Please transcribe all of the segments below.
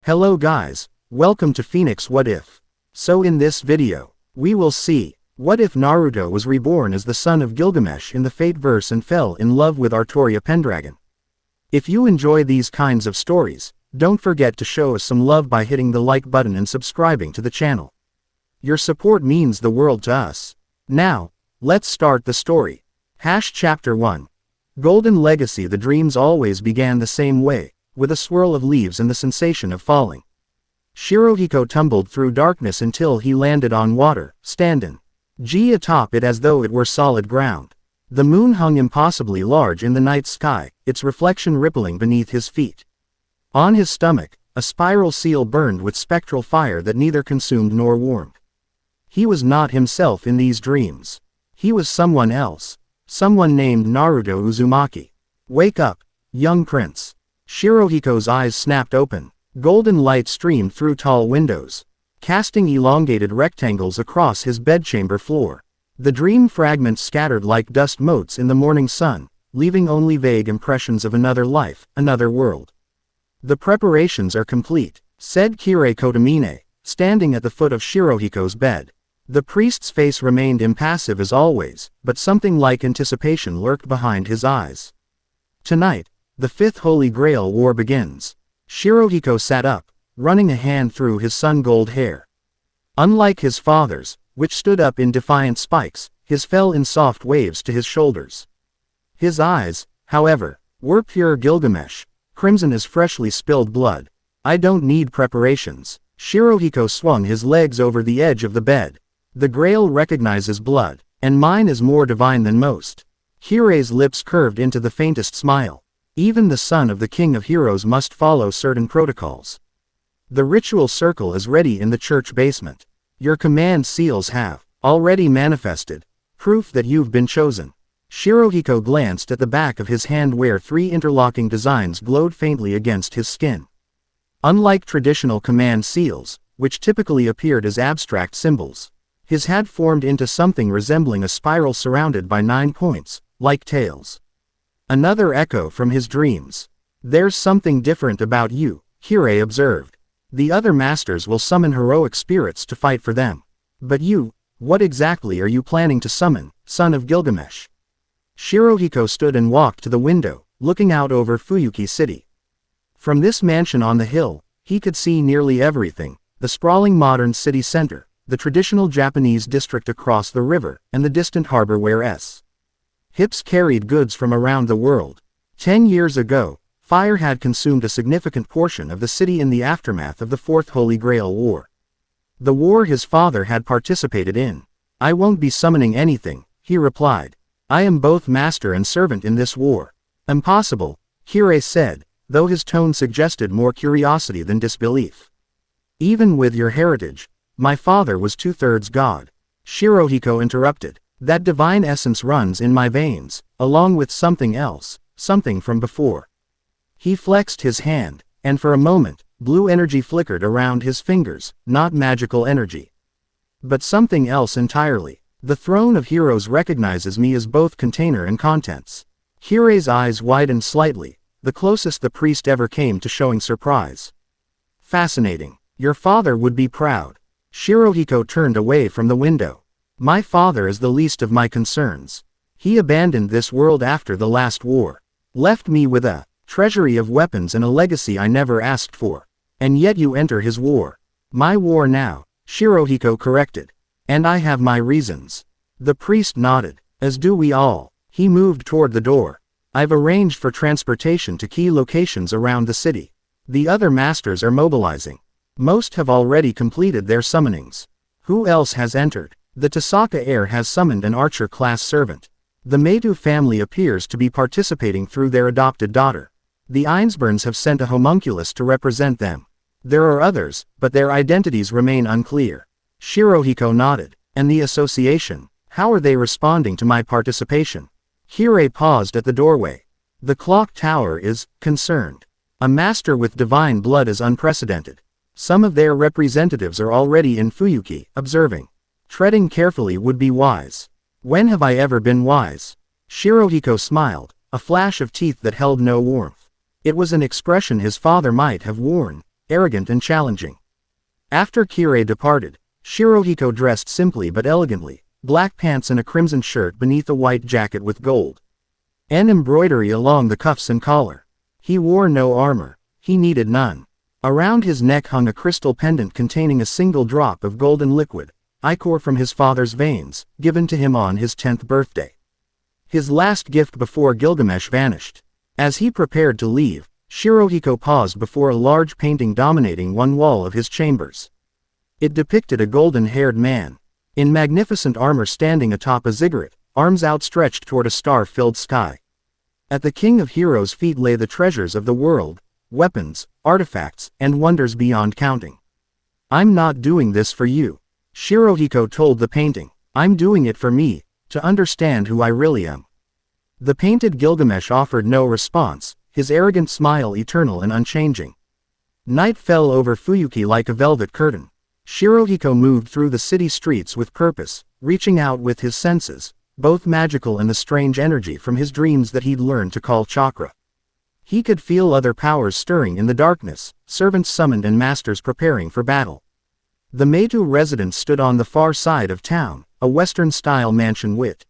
Hello guys, welcome to Phoenix What If. So in this video, we will see, what if Naruto was reborn as the son of Gilgamesh in the Fate verse and fell in love with Artoria Pendragon? If you enjoy these kinds of stories, don't forget to show us some love by hitting the like button and subscribing to the channel. Your support means the world to us. Now, let's start the story. Chapter 1. Golden Legacy. The dreams always began the same way, with a swirl of leaves and the sensation of falling. Shirohiko tumbled through darkness until he landed on water, standing atop it as though it were solid ground. The moon hung impossibly large in the night sky, its reflection rippling beneath his feet. On his stomach, a spiral seal burned with spectral fire that neither consumed nor warmed. He was not himself in these dreams. He was someone else. Someone named Naruto Uzumaki. Wake up, young prince. Shirohiko's eyes snapped open. Golden light streamed through tall windows, casting elongated rectangles across his bedchamber floor. The dream fragments scattered like dust motes in the morning sun, leaving only vague impressions of another life, another world. The preparations are complete, said Kirei Kotomine, standing at the foot of Shirohiko's bed. The priest's face remained impassive as always, but something like anticipation lurked behind his eyes. Tonight, the fifth Holy Grail War begins. Shirohiko sat up, running a hand through his sun-gold hair. Unlike his father's, which stood up in defiant spikes, his fell in soft waves to his shoulders. His eyes, however, were pure Gilgamesh, crimson as freshly spilled blood. I don't need preparations. Shirohiko swung his legs over the edge of the bed. The Grail recognizes blood, and mine is more divine than most. Kirei's lips curved into the faintest smile. Even the son of the King of Heroes must follow certain protocols. The ritual circle is ready in the church basement. Your command seals have already manifested, proof that you've been chosen. Shirohiko glanced at the back of his hand where three interlocking designs glowed faintly against his skin. Unlike traditional command seals, which typically appeared as abstract symbols, his had formed into something resembling a spiral surrounded by 9 points, like tails. Another echo from his dreams. There's something different about you, Kirei observed. The other masters will summon heroic spirits to fight for them. But you, what exactly are you planning to summon, son of Gilgamesh? Shirohiko stood and walked to the window, looking out over Fuyuki City. From this mansion on the hill, he could see nearly everything: the sprawling modern city center, the traditional Japanese district across the river, and the distant harbor where ships carried goods from around the world. 10 years ago, fire had consumed a significant portion of the city in the aftermath of the Fourth Holy Grail War. The war his father had participated in. I won't be summoning anything, he replied. I am both master and servant in this war. Impossible, Kirei said, though his tone suggested more curiosity than disbelief. Even with your heritage, my father was 2/3 god. Shirohiko interrupted. That divine essence runs in my veins, along with something else, something from before. He flexed his hand, and for a moment, blue energy flickered around his fingers, not magical energy, but something else entirely. The Throne of Heroes recognizes me as both container and contents. Kirei's eyes widened slightly, the closest the priest ever came to showing surprise. Fascinating. Your father would be proud. Shirohiko turned away from the window. My father is the least of my concerns. He abandoned this world after the last war. Left me with a treasury of weapons and a legacy I never asked for. And yet you enter his war. My war now, Shirohiko corrected. And I have my reasons. The priest nodded. As do we all. He moved toward the door. I've arranged for transportation to key locations around the city. The other masters are mobilizing. Most have already completed their summonings. Who else has entered? The Tasaka heir has summoned an archer-class servant. The Meitu family appears to be participating through their adopted daughter. The Einsburns have sent a homunculus to represent them. There are others, but their identities remain unclear. Shirohiko nodded. And the association, how are they responding to my participation? Kirei paused at the doorway. The clock tower is concerned. A master with divine blood is unprecedented. Some of their representatives are already in Fuyuki, observing. Treading carefully would be wise. When have I ever been wise? Shirohiko smiled, a flash of teeth that held no warmth. It was an expression his father might have worn, arrogant and challenging. After Kirei departed, Shirohiko dressed simply but elegantly, black pants and a crimson shirt beneath a white jacket with gold and embroidery along the cuffs and collar. He wore no armor. He needed none. Around his neck hung a crystal pendant containing a single drop of golden liquid, ichor from his father's veins, given to him on his 10th birthday. His last gift before Gilgamesh vanished. As he prepared to leave, Shirohiko paused before a large painting dominating one wall of his chambers. It depicted a golden-haired man, in magnificent armor standing atop a ziggurat, arms outstretched toward a star-filled sky. At the King of Heroes' feet lay the treasures of the world, weapons, artifacts, and wonders beyond counting. "I'm not doing this for you," Shirohiko told the painting. "I'm doing it for me, to understand who I really am." The painted Gilgamesh offered no response, his arrogant smile eternal and unchanging. Night fell over Fuyuki like a velvet curtain. Shirohiko moved through the city streets with purpose, reaching out with his senses, both magical and the strange energy from his dreams that he'd learned to call chakra. He could feel other powers stirring in the darkness, servants summoned and masters preparing for battle. The Meitu residence stood on the far side of town, a Western-style mansion with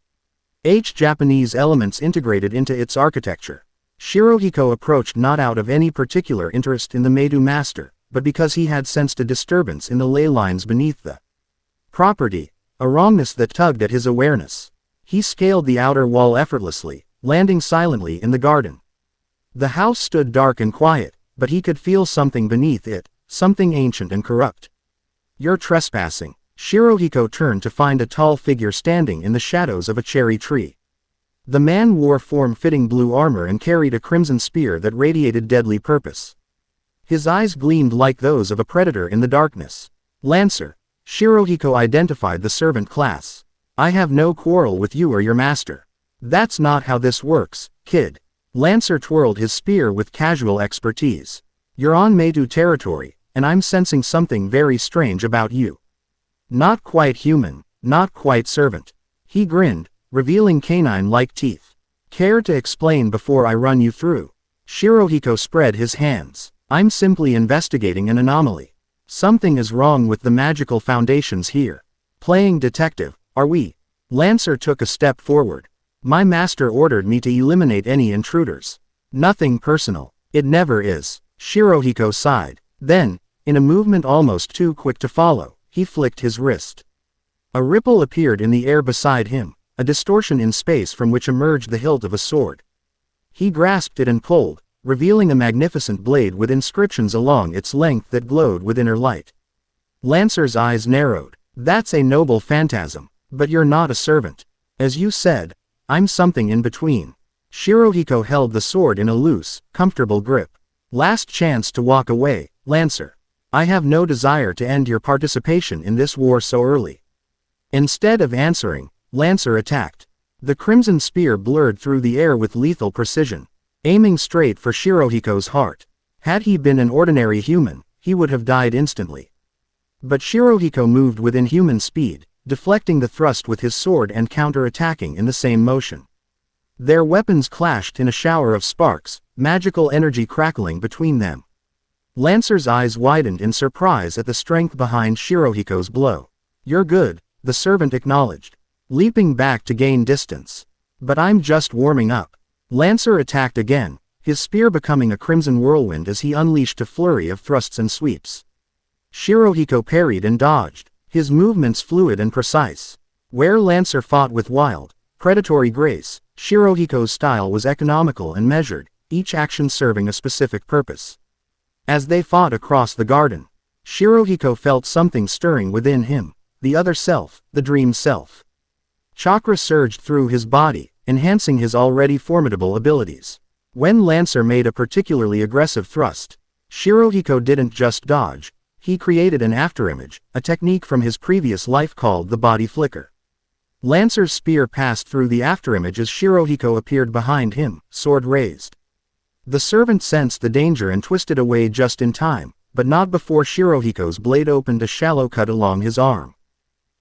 Japanese elements integrated into its architecture. Shirohiko approached not out of any particular interest in the Meitu master, but because he had sensed a disturbance in the ley lines beneath the property, a wrongness that tugged at his awareness. He scaled the outer wall effortlessly, landing silently in the garden. The house stood dark and quiet, but he could feel something beneath it, something ancient and corrupt. "You're trespassing." Shirohiko turned to find a tall figure standing in the shadows of a cherry tree. The man wore form-fitting blue armor and carried a crimson spear that radiated deadly purpose. His eyes gleamed like those of a predator in the darkness. "Lancer." Shirohiko identified the servant class. "I have no quarrel with you or your master." "That's not how this works, kid." Lancer twirled his spear with casual expertise. "You're on Meitu territory, and I'm sensing something very strange about you. Not quite human, not quite servant." He grinned, revealing canine-like teeth. "Care to explain before I run you through?" Shirohiko spread his hands. "I'm simply investigating an anomaly. Something is wrong with the magical foundations here." "Playing detective, are we?" Lancer took a step forward. "My master ordered me to eliminate any intruders." "Nothing personal." "It never is." Shirohiko sighed. Then, in a movement almost too quick to follow, he flicked his wrist. A ripple appeared in the air beside him, a distortion in space from which emerged the hilt of a sword. He grasped it and pulled, revealing a magnificent blade with inscriptions along its length that glowed with inner light. Lancer's eyes narrowed. "That's a noble phantasm, but you're not a servant. As you said, I'm something in between." Shirohiko held the sword in a loose, comfortable grip. "Last chance to walk away, Lancer. I have no desire to end your participation in this war so early." Instead of answering, Lancer attacked. The crimson spear blurred through the air with lethal precision, aiming straight for Shirohiko's heart. Had he been an ordinary human, he would have died instantly. But Shirohiko moved with inhuman speed, deflecting the thrust with his sword and counter-attacking in the same motion. Their weapons clashed in a shower of sparks, magical energy crackling between them. Lancer's eyes widened in surprise at the strength behind Shirohiko's blow. "You're good," the servant acknowledged, leaping back to gain distance. "But I'm just warming up." Lancer attacked again, his spear becoming a crimson whirlwind as he unleashed a flurry of thrusts and sweeps. Shirohiko parried and dodged, his movements fluid and precise. Where Lancer fought with wild, predatory grace, Shirohiko's style was economical and measured, each action serving a specific purpose. As they fought across the garden, Shirohiko felt something stirring within him, the other self, the dream self. Chakra surged through his body, enhancing his already formidable abilities. When Lancer made a particularly aggressive thrust, Shirohiko didn't just dodge, he created an afterimage, a technique from his previous life called the body flicker. Lancer's spear passed through the afterimage as Shirohiko appeared behind him, sword raised. The servant sensed the danger and twisted away just in time, but not before Shirohiko's blade opened a shallow cut along his arm.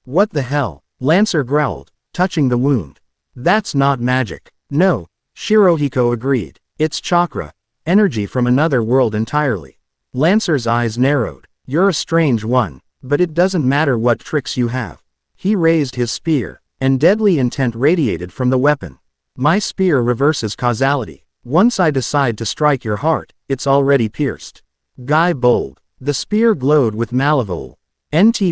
"What the hell?" Lancer growled, touching the wound. "That's not magic." "No," Shirohiko agreed. "It's chakra, energy from another world entirely." Lancer's eyes narrowed. You're a strange one, but it doesn't matter what tricks you have. He raised his spear, and deadly intent radiated from the weapon. My spear reverses causality. Once I decide to strike your heart, it's already pierced. Guy bold. The spear glowed with malevolent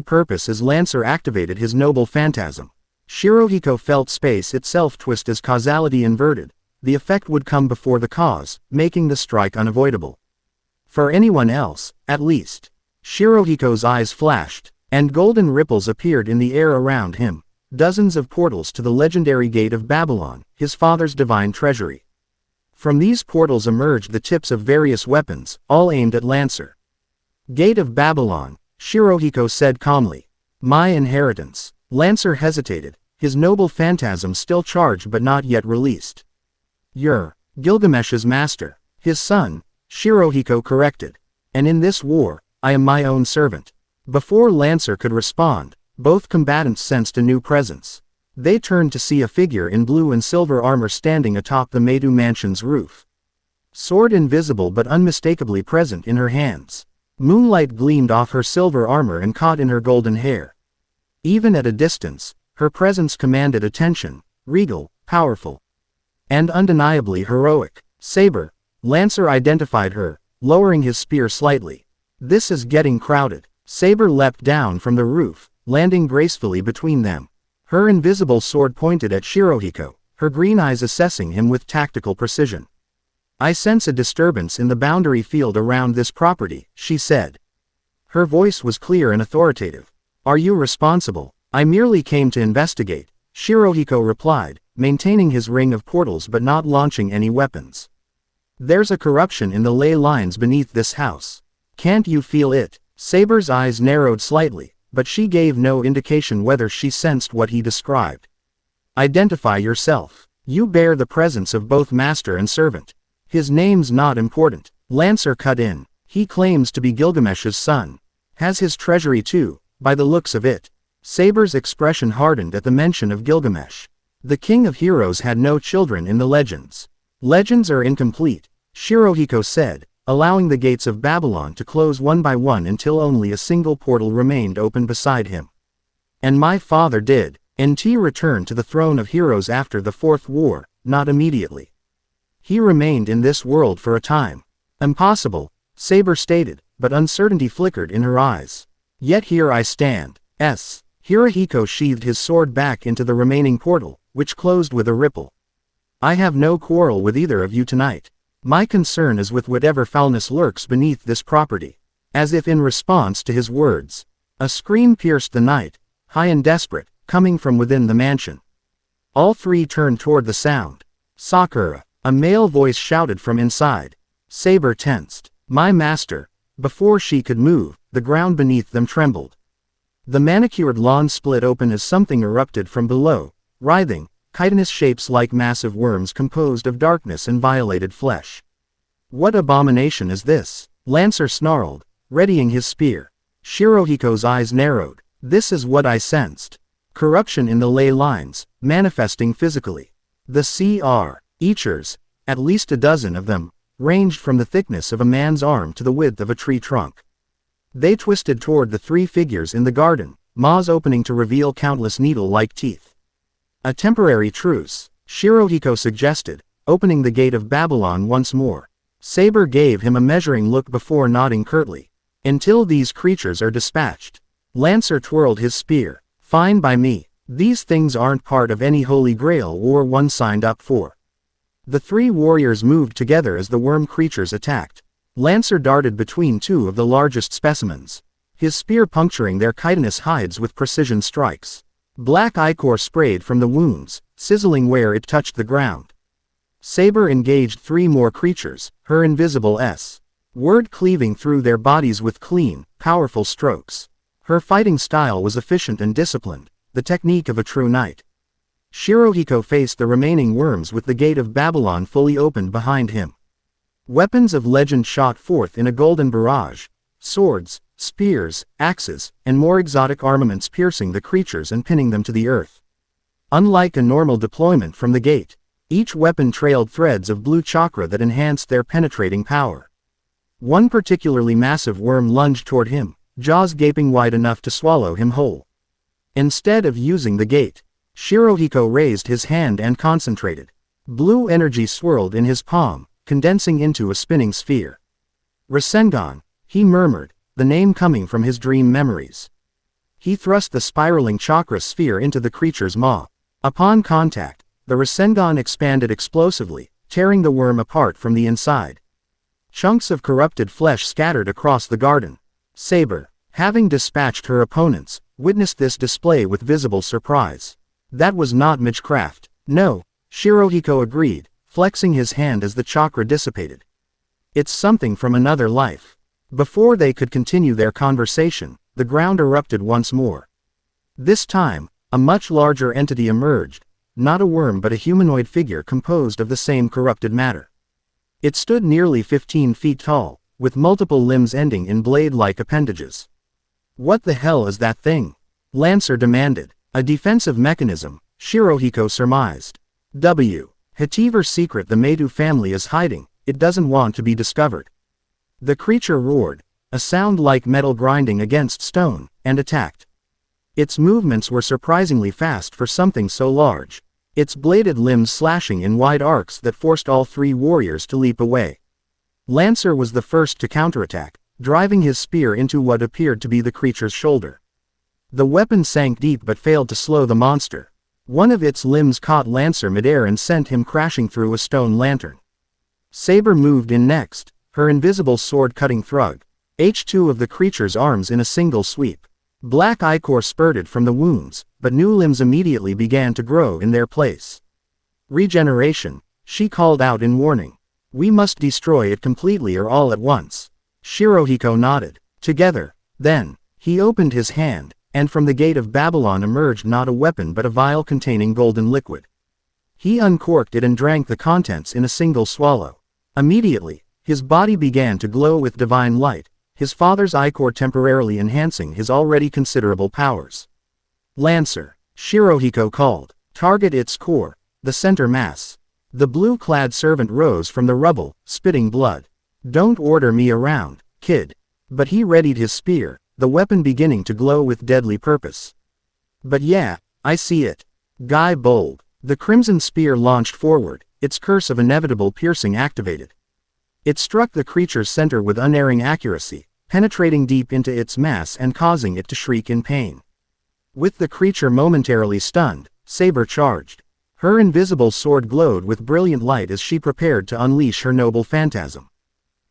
purpose as Lancer activated his noble phantasm. Shirohiko felt space itself twist as causality inverted. The effect would come before the cause, making the strike unavoidable. For anyone else, at least. Shirohiko's eyes flashed, and golden ripples appeared in the air around him. Dozens of portals to the legendary Gate of Babylon, his father's divine treasury. From these portals emerged the tips of various weapons, all aimed at Lancer. Gate of Babylon, Shirohiko said calmly. My inheritance. Lancer hesitated, his noble phantasm still charged but not yet released. You're Gilgamesh's master, his son, Shirohiko corrected. And in this war, I am my own servant. Before Lancer could respond, both combatants sensed a new presence. They turned to see a figure in blue and silver armor standing atop the Meidou mansion's roof. Sword invisible but unmistakably present in her hands. Moonlight gleamed off her silver armor and caught in her golden hair. Even at a distance, her presence commanded attention, regal, powerful, and undeniably heroic. Saber. Lancer identified her, lowering his spear slightly. This is getting crowded. Saber leapt down from the roof, landing gracefully between them. Her invisible sword pointed at Shirohiko, her green eyes assessing him with tactical precision. I sense a disturbance in the boundary field around this property, she said. Her voice was clear and authoritative. Are you responsible? I merely came to investigate, Shirohiko replied, maintaining his ring of portals but not launching any weapons. There's a corruption in the ley lines beneath this house. Can't you feel it? Saber's eyes narrowed slightly, but she gave no indication whether she sensed what he described. Identify yourself. You bear the presence of both master and servant. His name's not important. Lancer cut in. He claims to be Gilgamesh's son. Has his treasury too, by the looks of it. Saber's expression hardened at the mention of Gilgamesh. The king of heroes had no children in the legends. Legends are incomplete, Shirohiko said, allowing the gates of Babylon to close one by one until only a single portal remained open beside him. And my father did. NT returned to the throne of heroes after the Fourth War, not immediately. He remained in this world for a time. Impossible, Saber stated, but uncertainty flickered in her eyes. Yet here I stand. Hirohiko sheathed his sword back into the remaining portal, which closed with a ripple. I have no quarrel with either of you tonight. My concern is with whatever foulness lurks beneath this property. As if in response to his words, a scream pierced the night, high and desperate, coming from within the mansion. All three turned toward the sound. Sakura, a male voice shouted from inside. Saber tensed. My master. Before she could move, the ground beneath them trembled. The manicured lawn split open as something erupted from below, writhing, chitinous shapes like massive worms composed of darkness and violated flesh. What abomination is this? Lancer snarled, readying his spear. Shirohiko's eyes narrowed. This is what I sensed. Corruption in the ley lines, manifesting physically. The creatures, at least a dozen of them, ranged from the thickness of a man's arm to the width of a tree trunk. They twisted toward the three figures in the garden, maws opening to reveal countless needle-like teeth. A temporary truce, Shirohiko suggested, opening the Gate of Babylon once more. Saber gave him a measuring look before nodding curtly. Until these creatures are dispatched. Lancer twirled his spear. Fine by me. These things aren't part of any holy grail war one signed up for. The three warriors moved together as the worm creatures attacked. Lancer darted between two of the largest specimens, his spear puncturing their chitinous hides with precision strikes. Black ichor sprayed from the wounds, sizzling where it touched the ground. Saber engaged three more creatures, her invisible word cleaving through their bodies with clean, powerful strokes. Her fighting style was efficient and disciplined, the technique of a true knight. Shirohiko faced the remaining worms with the Gate of Babylon fully opened behind him. Weapons of legend shot forth in a golden barrage, swords, spears, axes, and more exotic armaments piercing the creatures and pinning them to the earth. Unlike a normal deployment from the gate, each weapon trailed threads of blue chakra that enhanced their penetrating power. One particularly massive worm lunged toward him, jaws gaping wide enough to swallow him whole. Instead of using the gate, Shirohiko raised his hand and concentrated. Blue energy swirled in his palm, condensing into a spinning sphere. Rasengan, he murmured, the name coming from his dream memories. He thrust the spiraling chakra sphere into the creature's maw. Upon contact, the Rasengan expanded explosively, tearing the worm apart from the inside. Chunks of corrupted flesh scattered across the garden. Saber, having dispatched her opponents, witnessed this display with visible surprise. That was not witchcraft. No, Shirohiko agreed, flexing his hand as the chakra dissipated. It's something from another life. Before they could continue their conversation, the ground erupted once more. This time, a much larger entity emerged, not a worm but a humanoid figure composed of the same corrupted matter. It stood nearly 15 feet tall, with multiple limbs ending in blade-like appendages. What the hell is that thing? Lancer demanded. A defensive mechanism, Shirohiko surmised. Whatever secret the Meidou family is hiding, it doesn't want to be discovered. The creature roared, a sound like metal grinding against stone, and attacked. Its movements were surprisingly fast for something so large, its bladed limbs slashing in wide arcs that forced all three warriors to leap away. Lancer was the first to counterattack, driving his spear into what appeared to be the creature's shoulder. The weapon sank deep but failed to slow the monster. One of its limbs caught Lancer midair and sent him crashing through a stone lantern. Saber moved in next, her invisible sword cutting through two of the creature's arms in a single sweep. Black ichor spurted from the wounds, but new limbs immediately began to grow in their place. Regeneration, she called out in warning. We must destroy it completely or all at once. Shirohiko nodded. Together, then, he opened his hand, and from the gate of Babylon emerged not a weapon but a vial containing golden liquid. He uncorked it and drank the contents in a single swallow. Immediately, his body began to glow with divine light, his father's ichor temporarily enhancing his already considerable powers. Lancer, Shirohiko called. Target its core, the center mass. The blue-clad servant rose from the rubble, spitting blood. Don't order me around, kid. But he readied his spear, the weapon beginning to glow with deadly purpose. But yeah, I see it. Guy bold. The crimson spear launched forward, its curse of inevitable piercing activated. It struck the creature's center with unerring accuracy, penetrating deep into its mass and causing it to shriek in pain. With the creature momentarily stunned, Saber charged. Her invisible sword glowed with brilliant light as she prepared to unleash her noble phantasm.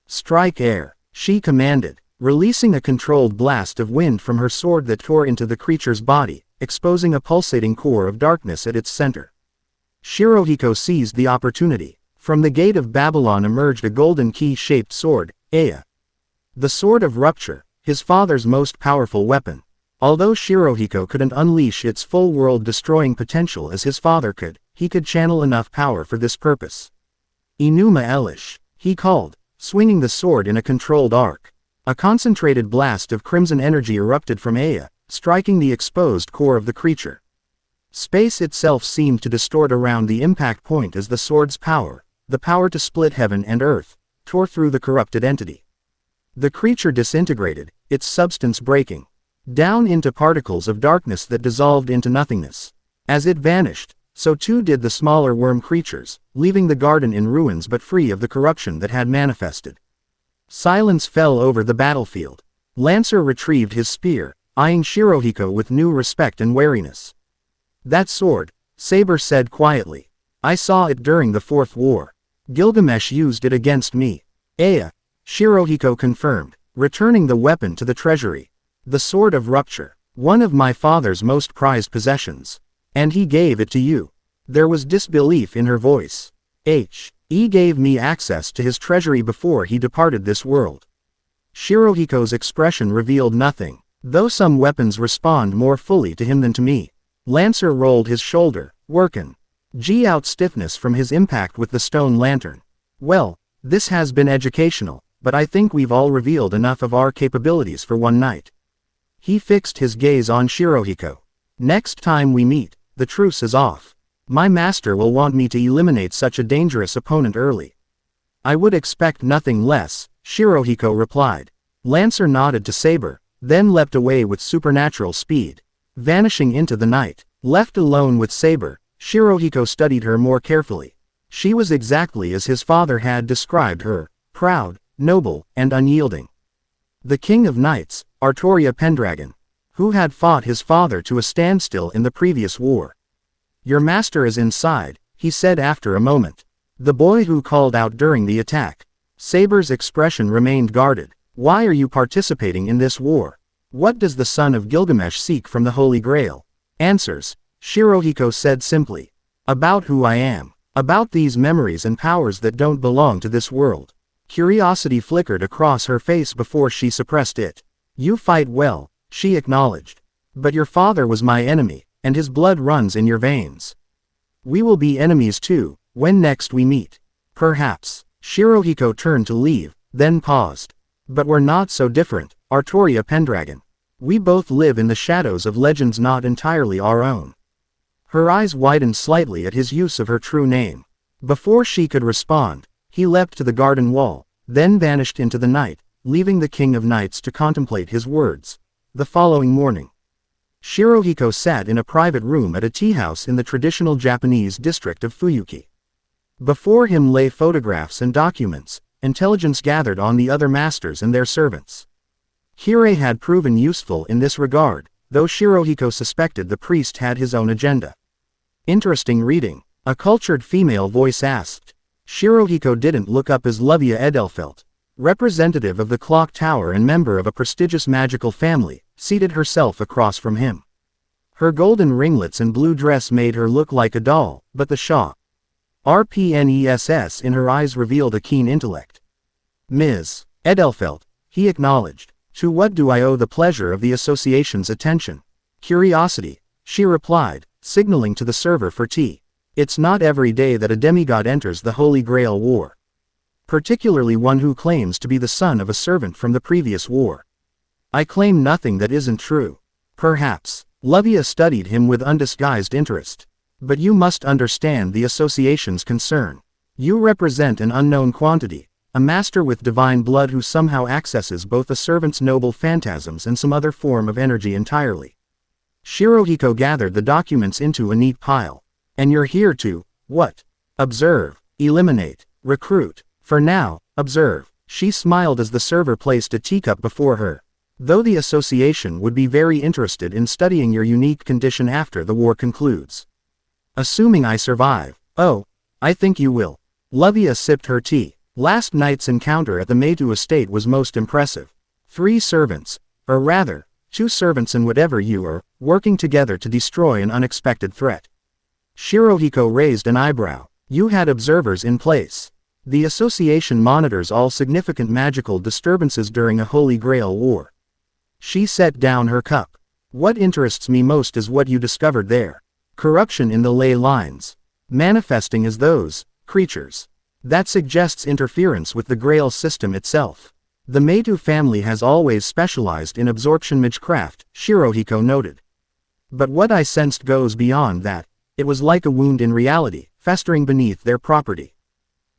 Strike air, she commanded, releasing a controlled blast of wind from her sword that tore into the creature's body, exposing a pulsating core of darkness at its center. Shirohiko seized the opportunity. From the gate of Babylon emerged a golden key-shaped sword, Aya. The Sword of Rupture, his father's most powerful weapon. Although Shirohiko couldn't unleash its full world-destroying potential as his father could, he could channel enough power for this purpose. Enuma Elish, he called, swinging the sword in a controlled arc. A concentrated blast of crimson energy erupted from Aya, striking the exposed core of the creature. Space itself seemed to distort around the impact point as the sword's power, the power to split heaven and earth, tore through the corrupted entity. The creature disintegrated, its substance breaking down into particles of darkness that dissolved into nothingness. As it vanished, so too did the smaller worm creatures, leaving the garden in ruins but free of the corruption that had manifested. Silence fell over the battlefield. Lancer retrieved his spear, eyeing Shirohiko with new respect and wariness. That sword, Saber said quietly. I saw it during the Fourth War. Gilgamesh used it against me. Aya, Shirohiko confirmed, returning the weapon to the treasury. The Sword of Rupture, one of my father's most prized possessions. And he gave it to you. There was disbelief in her voice. He gave me access to his treasury before he departed this world. Shirohiko's expression revealed nothing, though some weapons respond more fully to him than to me. Lancer rolled his shoulder, workin' out stiffness from his impact with the stone lantern. Well, this has been educational, but I think we've all revealed enough of our capabilities for one night. He fixed his gaze on Shirohiko. Next time we meet, the truce is off. My master will want me to eliminate such a dangerous opponent early. I would expect nothing less, Shirohiko replied. Lancer nodded to Saber, then leapt away with supernatural speed, vanishing into the night. Left alone with Saber, Shirohiko studied her more carefully. She was exactly as his father had described her, proud, noble, and unyielding. The King of Knights, Artoria Pendragon, who had fought his father to a standstill in the previous war. Your master is inside, he said after a moment. The boy who called out during the attack. Saber's expression remained guarded. Why are you participating in this war? What does the son of Gilgamesh seek from the Holy Grail? Answers, Shirohiko said simply. About who I am. About these memories and powers that don't belong to this world. Curiosity flickered across her face before she suppressed it. You fight well, she acknowledged. But your father was my enemy, and his blood runs in your veins. We will be enemies too, when next we meet. Perhaps. Shirohiko turned to leave, then paused. But we're not so different, Artoria Pendragon. We both live in the shadows of legends not entirely our own. Her eyes widened slightly at his use of her true name. Before she could respond, he leapt to the garden wall, then vanished into the night, leaving the King of Knights to contemplate his words. The following morning, Shirohiko sat in a private room at a tea house in the traditional Japanese district of Fuyuki. Before him lay photographs and documents, intelligence gathered on the other masters and their servants. Kirei had proven useful in this regard, though Shirohiko suspected the priest had his own agenda. Interesting reading, a cultured female voice asked. Shirohiko didn't look up as Lovia Edelfelt, representative of the clock tower and member of a prestigious magical family, seated herself across from him. Her golden ringlets and blue dress made her look like a doll, but the RPNESS in her eyes revealed a keen intellect. Ms. Edelfelt, he acknowledged. To what do I owe the pleasure of the association's attention? Curiosity, she replied, signaling to the server for tea. It's not every day that a demigod enters the Holy Grail War. Particularly one who claims to be the son of a servant from the previous war. I claim nothing that isn't true. Perhaps. Lovia studied him with undisguised interest. But you must understand the association's concern. You represent an unknown quantity, a master with divine blood who somehow accesses both a servant's noble phantasms and some other form of energy entirely. Shirohiko gathered the documents into a neat pile. And you're here to, what? Observe, eliminate, recruit. For now, observe. She smiled as the server placed a teacup before her. Though the association would be very interested in studying your unique condition after the war concludes. Assuming I survive. Oh, I think you will. Lovia sipped her tea. Last night's encounter at the Meitu estate was most impressive. 3 servants, or rather, 2 servants and whatever you are, working together to destroy an unexpected threat. Shirohiko raised an eyebrow. You had observers in place. The association monitors all significant magical disturbances during a Holy Grail war. She set down her cup. What interests me most is what you discovered there. Corruption in the ley lines. Manifesting as those creatures. That suggests interference with the Grail system itself. The Meitu family has always specialized in absorption magecraft, Shirohiko noted. But what I sensed goes beyond that. It was like a wound in reality, festering beneath their property.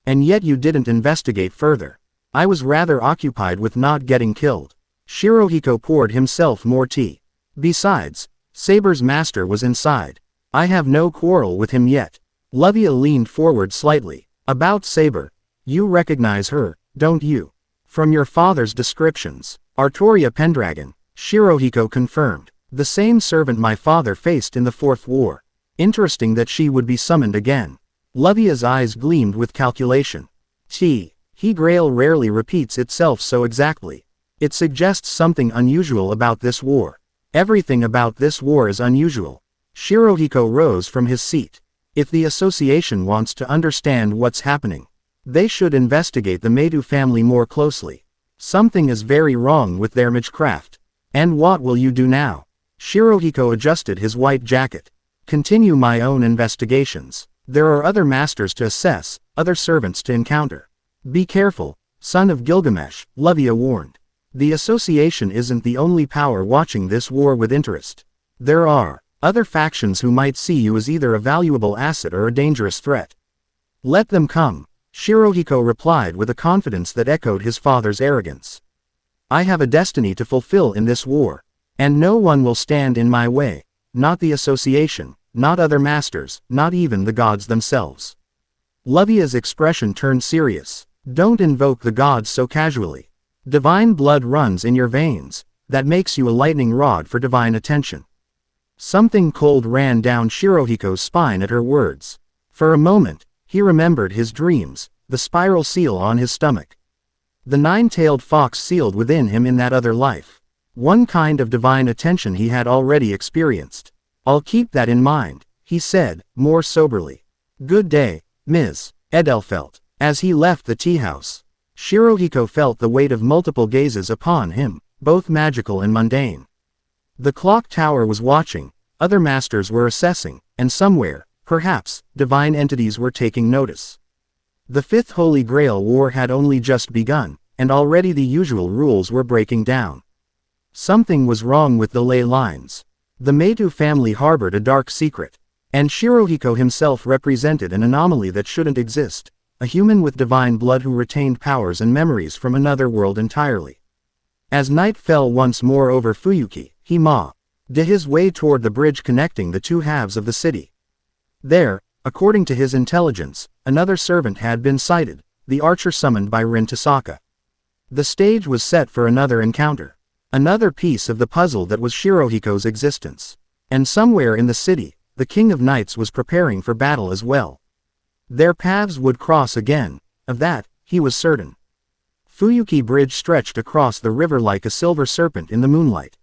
And yet you didn't investigate further. I was rather occupied with not getting killed. Shirohiko poured himself more tea. Besides, Saber's master was inside. I have no quarrel with him yet. Lovia leaned forward slightly. About Saber. You recognize her, don't you? From your father's descriptions. Artoria Pendragon, Shirohiko confirmed. The same servant my father faced in the 4th war. Interesting that she would be summoned again. Lovia's eyes gleamed with calculation. He Grail rarely repeats itself so exactly. It suggests something unusual about this war. Everything about this war is unusual. Shirohiko rose from his seat. If the association wants to understand what's happening, they should investigate the Meitu family more closely. Something is very wrong with their magecraft. And what will you do now? Shirohiko adjusted his white jacket. Continue my own investigations. There are other masters to assess, other servants to encounter. Be careful, son of Gilgamesh, Lovia warned. The association isn't the only power watching this war with interest. There are other factions who might see you as either a valuable asset or a dangerous threat. Let them come. Shirohiko replied with a confidence that echoed his father's arrogance. I have a destiny to fulfill in this war. And no one will stand in my way. Not the association, not other masters, not even the gods themselves. Luvia's expression turned serious. Don't invoke the gods so casually. Divine blood runs in your veins. That makes you a lightning rod for divine attention. Something cold ran down Shirohiko's spine at her words. For a moment, he remembered his dreams, the spiral seal on his stomach. The nine-tailed fox sealed within him in that other life. One kind of divine attention he had already experienced. I'll keep that in mind, he said, more soberly. Good day, Ms. Edelfelt. As he left the tea house, Shirohiko felt the weight of multiple gazes upon him, both magical and mundane. The clock tower was watching, other masters were assessing, and somewhere, perhaps, divine entities were taking notice. The Fifth Holy Grail War had only just begun, and already the usual rules were breaking down. Something was wrong with the ley lines. The Meitu family harbored a dark secret, and Shirohiko himself represented an anomaly that shouldn't exist, a human with divine blood who retained powers and memories from another world entirely. As night fell once more over Fuyuki, he did his way toward the bridge connecting the two halves of the city. There, according to his intelligence, another servant had been sighted, the archer summoned by Rin Tasaka. The stage was set for another encounter. Another piece of the puzzle that was Shirohiko's existence. And somewhere in the city, the King of Knights was preparing for battle as well. Their paths would cross again, of that, he was certain. Fuyuki Bridge stretched across the river like a silver serpent in the moonlight.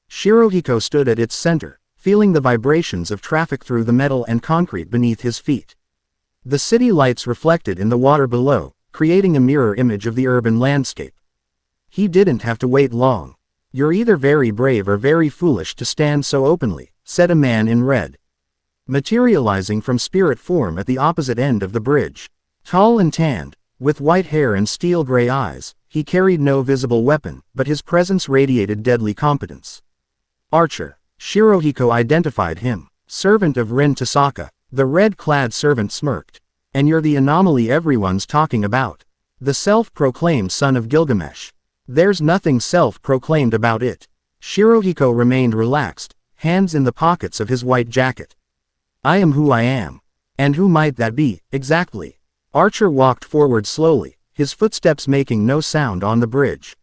Shirohiko stood at its center, feeling the vibrations of traffic through the metal and concrete beneath his feet. The city lights reflected in the water below, creating a mirror image of the urban landscape. He didn't have to wait long. You're either very brave or very foolish to stand so openly, said a man in red. Materializing from spirit form at the opposite end of the bridge. Tall and tanned, with white hair and steel-gray eyes, he carried no visible weapon, but his presence radiated deadly competence. Archer. Shirohiko identified him. Servant of Rin Tasaka. The red-clad servant smirked. And you're the anomaly everyone's talking about. The self-proclaimed son of Gilgamesh. There's nothing self-proclaimed about it. Shirohiko remained relaxed, hands in the pockets of his white jacket. I am who I am. And who might that be, exactly? Archer walked forward slowly, his footsteps making no sound on the bridge.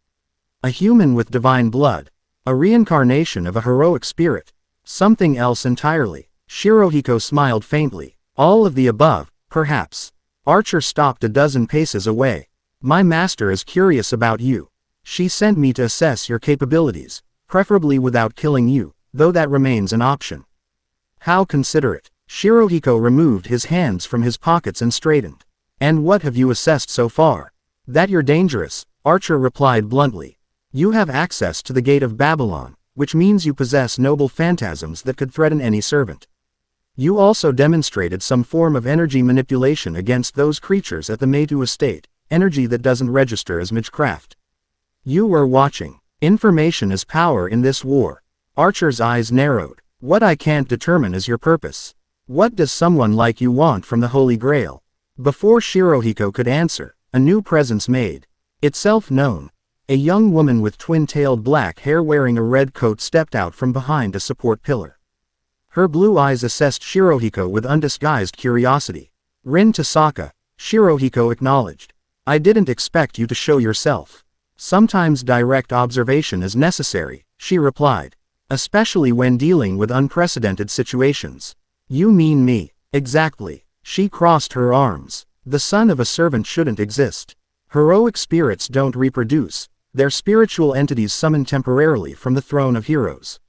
A human with divine blood. A reincarnation of a heroic spirit. Something else entirely. Shirohiko smiled faintly. All of the above, perhaps. Archer stopped a dozen paces away. My master is curious about you. She sent me to assess your capabilities, preferably without killing you, though that remains an option. How considerate. Shirohiko removed his hands from his pockets and straightened. And what have you assessed so far? That you're dangerous, Archer replied bluntly. You have access to the Gate of Babylon, which means you possess noble phantasms that could threaten any servant. You also demonstrated some form of energy manipulation against those creatures at the Meitu estate, energy that doesn't register as magecraft. You were watching. Information is power in this war. Archer's eyes narrowed. What I can't determine is your purpose. What does someone like you want from the Holy Grail? Before Shirohiko could answer, a new presence made itself known. A young woman with twin-tailed black hair wearing a red coat stepped out from behind a support pillar. Her blue eyes assessed Shirohiko with undisguised curiosity. Rin Tasaka, Shirohiko acknowledged. I didn't expect you to show yourself. Sometimes direct observation is necessary, she replied. Especially when dealing with unprecedented situations. You mean me? Exactly. She crossed her arms. The son of a servant shouldn't exist. Heroic spirits don't reproduce. They're spiritual entities summoned temporarily from the throne of heroes.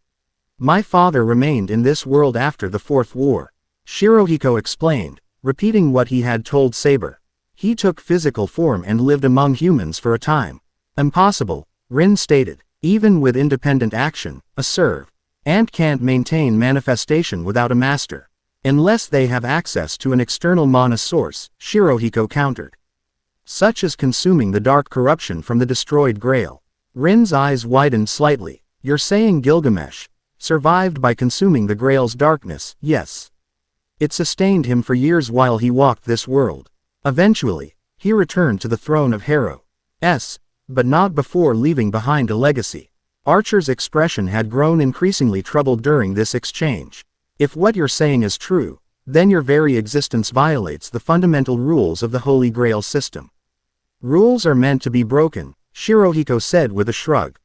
My father remained in this world after the Fourth War. Shirohiko explained, repeating what he had told Saber. He took physical form and lived among humans for a time. Impossible, Rin stated. Even with independent action, a serv ant can't maintain manifestation without a master. Unless they have access to an external mana source, Shirohiko countered. Such as consuming the dark corruption from the destroyed grail. Rin's eyes widened slightly. You're saying Gilgamesh survived by consuming the grail's darkness? Yes. It sustained him for years while he walked this world. Eventually, he returned to the throne of Hero. But not before leaving behind a legacy. Archer's expression had grown increasingly troubled during this exchange. If what you're saying is true, then your very existence violates the fundamental rules of the Holy Grail system. Rules are meant to be broken, Shirohiko said with a shrug.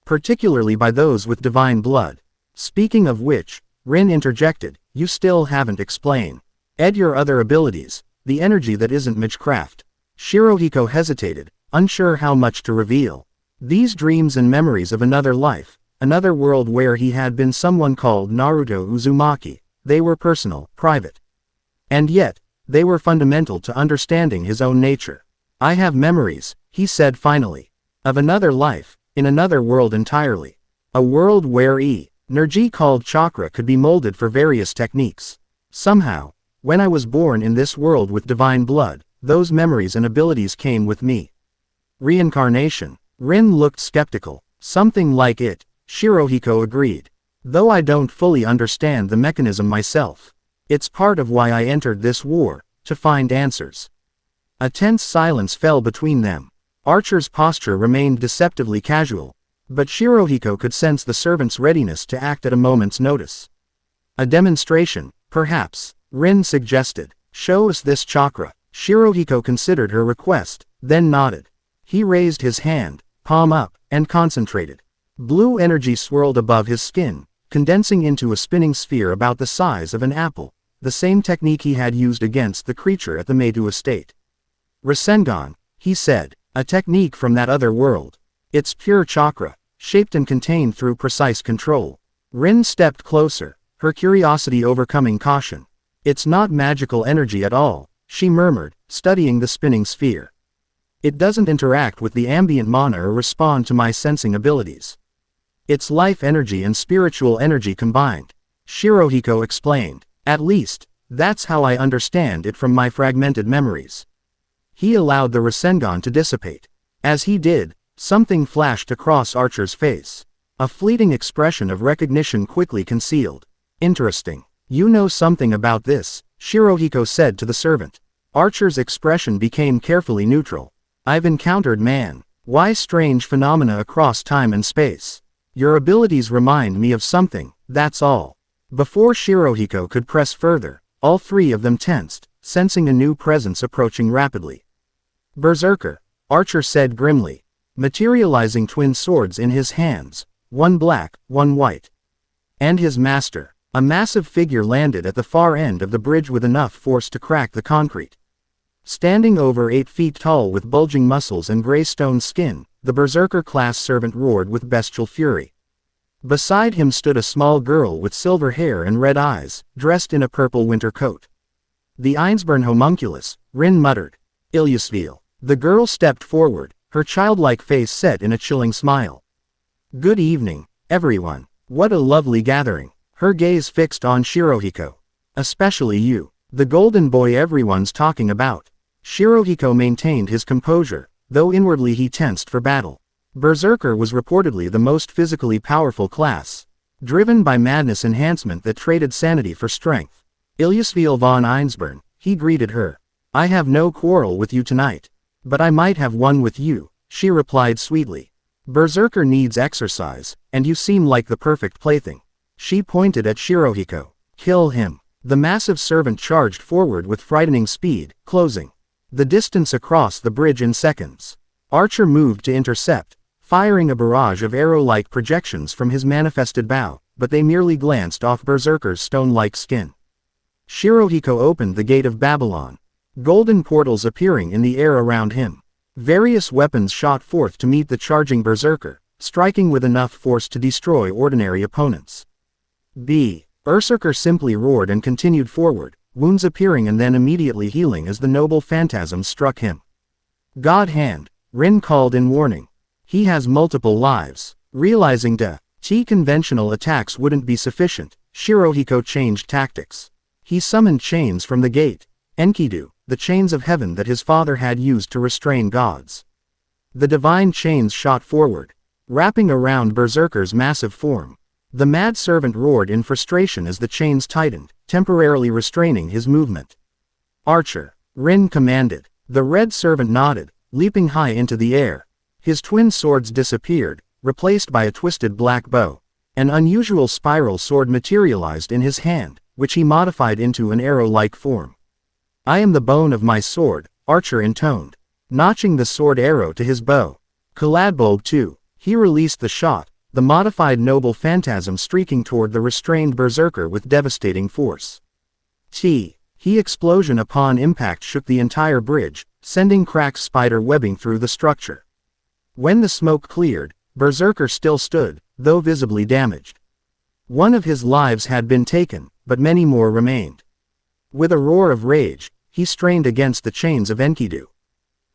Particularly by those with divine blood. Speaking of which, Rin interjected, you still haven't explained your other abilities, the energy that isn't magecraft. Shirohiko hesitated, unsure how much to reveal. These dreams and memories of another life, another world where he had been someone called Naruto Uzumaki, they were personal, private. And yet, they were fundamental to understanding his own nature. I have memories, he said finally, of another life, in another world entirely. A world where energy called chakra could be molded for various techniques. Somehow, when I was born in this world with divine blood, those memories and abilities came with me. Reincarnation. Rin looked skeptical. Something like it, Shirohiko agreed. Though I don't fully understand the mechanism myself. It's part of why I entered this war, to find answers. A tense silence fell between them. Archer's posture remained deceptively casual, but Shirohiko could sense the servant's readiness to act at a moment's notice. A demonstration, perhaps, Rin suggested. Show us this chakra. Shirohiko considered her request, then nodded. He raised his hand, palm up, and concentrated. Blue energy swirled above his skin, condensing into a spinning sphere about the size of an apple, the same technique he had used against the creature at the Meidou estate. Rasengan, he said, a technique from that other world. It's pure chakra, shaped and contained through precise control. Rin stepped closer, her curiosity overcoming caution. It's not magical energy at all, she murmured, studying the spinning sphere. It doesn't interact with the ambient mana or respond to my sensing abilities. It's life energy and spiritual energy combined, Shirohiko explained. At least, that's how I understand it from my fragmented memories. He allowed the Rasengan to dissipate. As he did, something flashed across Archer's face. A fleeting expression of recognition quickly concealed. Interesting. You know something about this, Shirohiko said to the servant. Archer's expression became carefully neutral. I've encountered why strange phenomena across time and space. Your abilities remind me of something, that's all. Before Shirohiko could press further, all three of them tensed, sensing a new presence approaching rapidly. Berserker, Archer said grimly, materializing twin swords in his hands, one black, one white. And his master, a massive figure landed at the far end of the bridge with enough force to crack the concrete. Standing over 8 feet tall with bulging muscles and gray stone skin, the Berserker-class servant roared with bestial fury. Beside him stood a small girl with silver hair and red eyes, dressed in a purple winter coat. The Einsborn homunculus, Rin muttered. Ilyasvil. The girl stepped forward, her childlike face set in a chilling smile. Good evening, everyone. What a lovely gathering. Her gaze fixed on Shirohiko. Especially you, the golden boy everyone's talking about. Shirohiko maintained his composure, though inwardly he tensed for battle. Berserker was reportedly the most physically powerful class, driven by madness enhancement that traded sanity for strength. Ilyasvil von Einsborn, he greeted her. I have no quarrel with you tonight. But I might have one with you, she replied sweetly. Berserker needs exercise, and you seem like the perfect plaything. She pointed at Shirohiko. Kill him. The massive servant charged forward with frightening speed, closing the distance across the bridge in seconds. Archer moved to intercept, firing a barrage of arrow-like projections from his manifested bow, but they merely glanced off Berserker's stone-like skin. Shirohiko opened the gate of Babylon, golden portals appearing in the air around him. Various weapons shot forth to meet the charging Berserker, striking with enough force to destroy ordinary opponents. Berserker simply roared and continued forward, wounds appearing and then immediately healing as the noble phantasm struck him. God hand, Rin called in warning. He has multiple lives. Realizing conventional attacks wouldn't be sufficient, Shirohiko changed tactics. He summoned chains from the gate, Enkidu, the chains of heaven that his father had used to restrain gods. The divine chains shot forward, wrapping around Berserker's massive form. The mad servant roared in frustration as the chains tightened, temporarily restraining his movement. Archer, Rin commanded. The red servant nodded, leaping high into the air. His twin swords disappeared, replaced by a twisted black bow. An unusual spiral sword materialized in his hand, which he modified into an arrow-like form. "I am the bone of my sword," Archer intoned, notching the sword arrow to his bow. Kaladbulb too. He released the shot, the modified noble phantasm streaking toward the restrained berserker with devastating force. He explosion upon impact shook the entire bridge, sending cracked spider webbing through the structure. When the smoke cleared, Berserker still stood, though visibly damaged. One of his lives had been taken, but many more remained. With a roar of rage, he strained against the chains of Enkidu.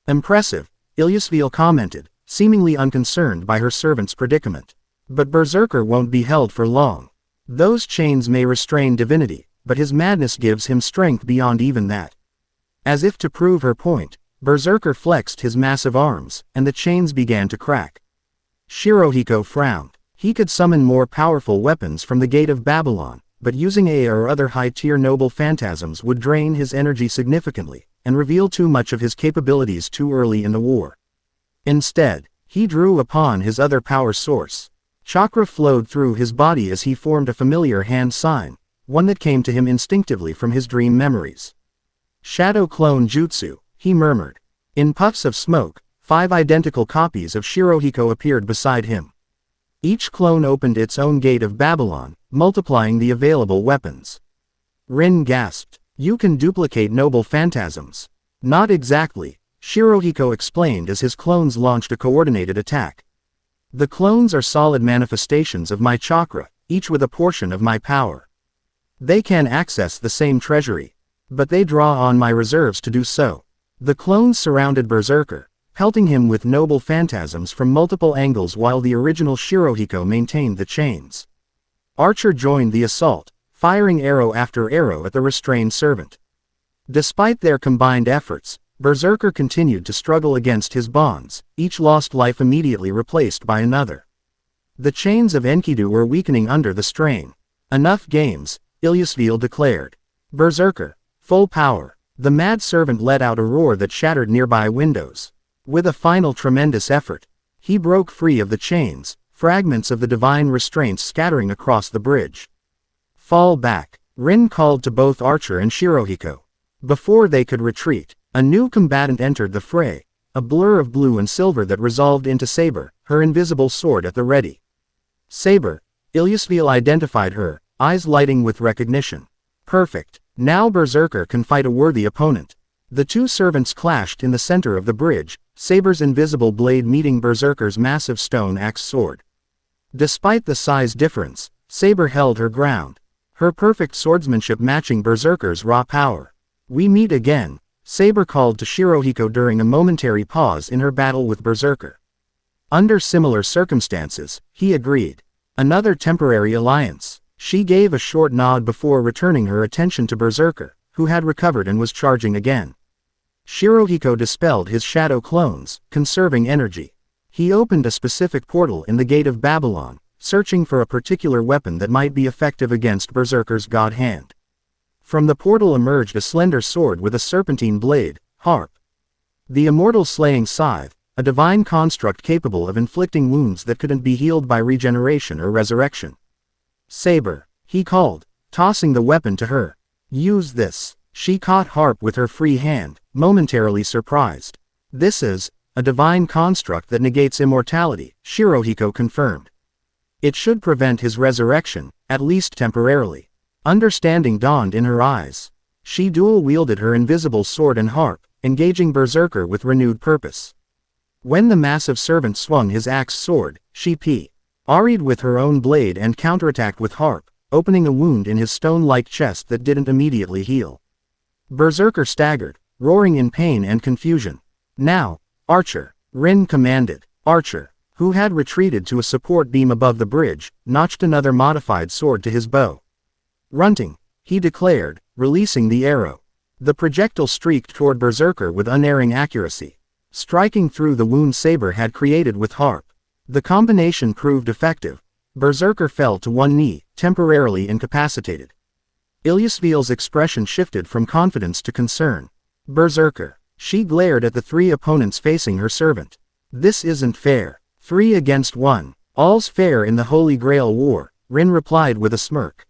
"Impressive," Ilyasvil commented, seemingly unconcerned by her servant's predicament. "But Berserker won't be held for long. Those chains may restrain divinity, but his madness gives him strength beyond even that." As if to prove her point, Berserker flexed his massive arms, and the chains began to crack. Shirohiko frowned. He could summon more powerful weapons from the Gate of Babylon, but using A or other high-tier noble phantasms would drain his energy significantly, and reveal too much of his capabilities too early in the war. Instead, he drew upon his other power source. Chakra flowed through his body as he formed a familiar hand sign, one that came to him instinctively from his dream memories. "Shadow Clone Jutsu," he murmured. In puffs of smoke, 5 identical copies of Shirohiko appeared beside him. Each clone opened its own Gate of Babylon, multiplying the available weapons. Rin gasped. "You can duplicate noble phantasms." "Not exactly," Shirohiko explained as his clones launched a coordinated attack. "The clones are solid manifestations of my chakra, each with a portion of my power. They can access the same treasury, but they draw on my reserves to do so." The clones surrounded Berserker, pelting him with noble phantasms from multiple angles while the original Shirohiko maintained the chains. Archer joined the assault, firing arrow after arrow at the restrained servant. Despite their combined efforts, Berserker continued to struggle against his bonds, each lost life immediately replaced by another. The chains of Enkidu were weakening under the strain. "Enough games," Ilyasvil declared. "Berserker, full power." The mad servant let out a roar that shattered nearby windows. With a final tremendous effort, he broke free of the chains, fragments of the divine restraints scattering across the bridge. "Fall back," Rin called to both Archer and Shirohiko. Before they could retreat, a new combatant entered the fray, a blur of blue and silver that resolved into Saber, her invisible sword at the ready. "Saber," Ilyasvil identified her, eyes lighting with recognition. "Perfect. Now Berserker can fight a worthy opponent." The two servants clashed in the center of the bridge, Saber's invisible blade meeting Berserker's massive stone axe sword. Despite the size difference, Saber held her ground, her perfect swordsmanship matching Berserker's raw power. "We meet again," Saber called to Shirohiko during a momentary pause in her battle with Berserker. Under similar circumstances, he agreed. "Another temporary alliance." She gave a short nod before returning her attention to Berserker, who had recovered and was charging again. Shirohiko dispelled his shadow clones, conserving energy. He opened a specific portal in the Gate of Babylon, searching for a particular weapon that might be effective against Berserker's god hand. From the portal emerged a slender sword with a serpentine blade, Harp. The immortal slaying scythe, a divine construct capable of inflicting wounds that couldn't be healed by regeneration or resurrection. "Saber," he called, tossing the weapon to her. "Use this." She caught Harp with her free hand, momentarily surprised. "This is a divine construct that negates immortality," Shirohiko confirmed. "It should prevent his resurrection, at least temporarily." Understanding dawned in her eyes. She dual-wielded her invisible sword and harp, engaging Berserker with renewed purpose. When the massive servant swung his axe sword, she parried with her own blade and counterattacked with harp, opening a wound in his stone-like chest that didn't immediately heal. Berserker staggered, roaring in pain and confusion. "Now, Archer," Rin commanded. Archer, who had retreated to a support beam above the bridge, notched another modified sword to his bow. "Runting," he declared, releasing the arrow. The projectile streaked toward Berserker with unerring accuracy, striking through the wound Saber had created with harp. The combination proved effective. Berserker fell to one knee, temporarily incapacitated. Ilyasvil's expression shifted from confidence to concern. "Berserker, She glared at the 3 opponents facing her servant. This isn't fair. 3 against 1. All's fair in the Holy Grail War, Rin replied with a smirk.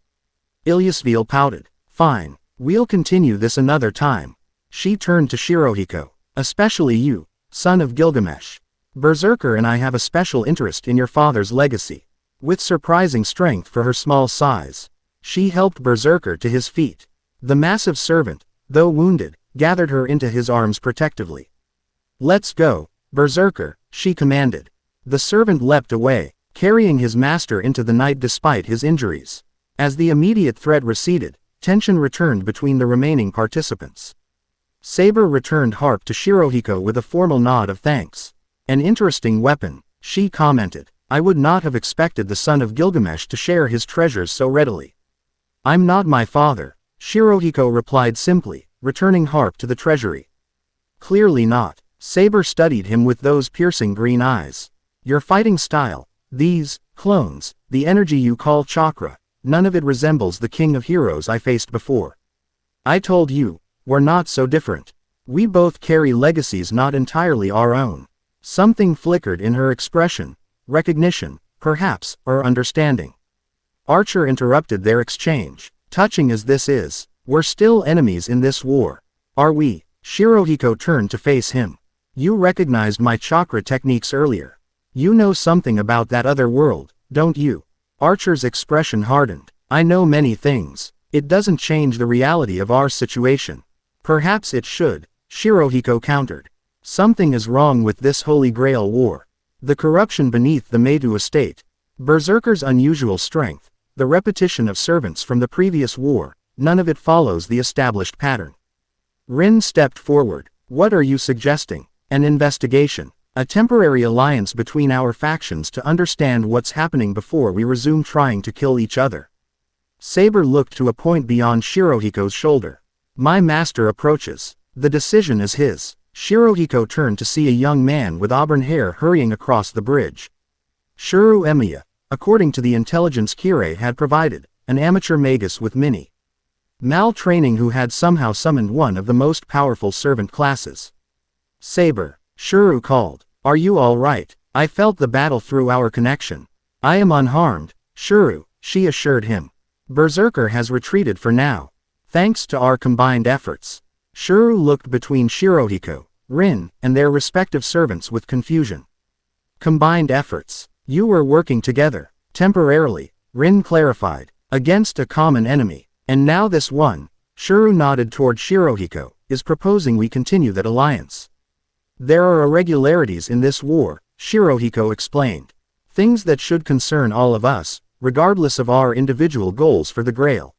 Ilyasvil pouted. Fine. We'll continue this another time. She turned to Shirohiko. Especially you, son of Gilgamesh. Berserker and I have a special interest in your father's legacy. With surprising strength for her small size, she helped Berserker to his feet. The massive servant, though wounded, gathered her into his arms protectively. Let's go, Berserker, she commanded. The servant leapt away, carrying his master into the night despite his injuries. As the immediate threat receded, tension returned between the remaining participants. Saber returned harp to Shirohiko with a formal nod of thanks. An interesting weapon, she commented. I would not have expected the son of Gilgamesh to share his treasures so readily. I'm not my father, Shirohiko replied simply, returning harp to the treasury. Clearly not. Saber studied him with those piercing green eyes. Your fighting style, these clones, the energy you call chakra, none of it resembles the king of heroes I faced before. I told you, we're not so different. We both carry legacies not entirely our own. Something flickered in her expression. Recognition, perhaps, or understanding. Archer interrupted their exchange. Touching as this is, we're still enemies in this war. Are we? Shirohiko turned to face him. You recognized my chakra techniques earlier. You know something about that other world, don't you? Archer's expression hardened. I know many things. It doesn't change the reality of our situation. Perhaps it should, Shirohiko countered. Something is wrong with this Holy Grail war. The corruption beneath the Metu estate, Berserker's unusual strength, the repetition of servants from the previous war, none of it follows the established pattern. Rin stepped forward. What are you suggesting? An investigation, a temporary alliance between our factions to understand what's happening before we resume trying to kill each other. Saber looked to a point beyond Shirohiko's shoulder. My master approaches. The decision is his. Shirohiko turned to see a young man with auburn hair hurrying across the bridge. Shuru Emiya, according to the intelligence Kirei had provided, an amateur magus with mini mal training who had somehow summoned one of the most powerful servant classes. Saber, Shuru called. Are you all right? I felt the battle through our connection. I am unharmed, Shuru, she assured him. Berserker has retreated for now. Thanks to our combined efforts. Shuru looked between Shirohiko, Rin, and their respective servants with confusion. Combined efforts. You were working together, temporarily, Rin clarified, against a common enemy. And now this one, Shuru nodded toward Shirohiko, is proposing we continue that alliance. There are irregularities in this war, Shirohiko explained. Things that should concern all of us, regardless of our individual goals for the Grail.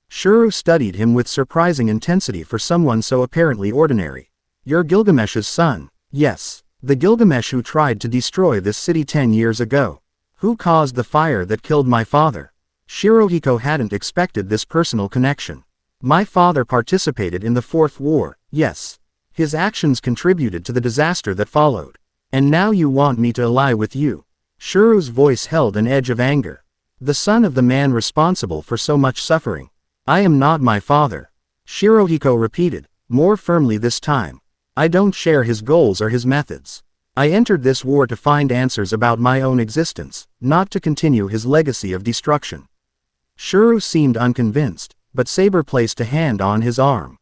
Shuru studied him with surprising intensity for someone so apparently ordinary. You're Gilgamesh's son. Yes, the Gilgamesh who tried to destroy this city 10 years ago. Who caused the fire that killed my father? Shirohiko hadn't expected this personal connection. My father participated in the Fourth War, yes. His actions contributed to the disaster that followed. And now you want me to ally with you. Shuru's voice held an edge of anger. The son of the man responsible for so much suffering. I am not my father. Shirohiko repeated, more firmly this time. I don't share his goals or his methods. I entered this war to find answers about my own existence, not to continue his legacy of destruction. Shuru seemed unconvinced, but Saber placed a hand on his arm.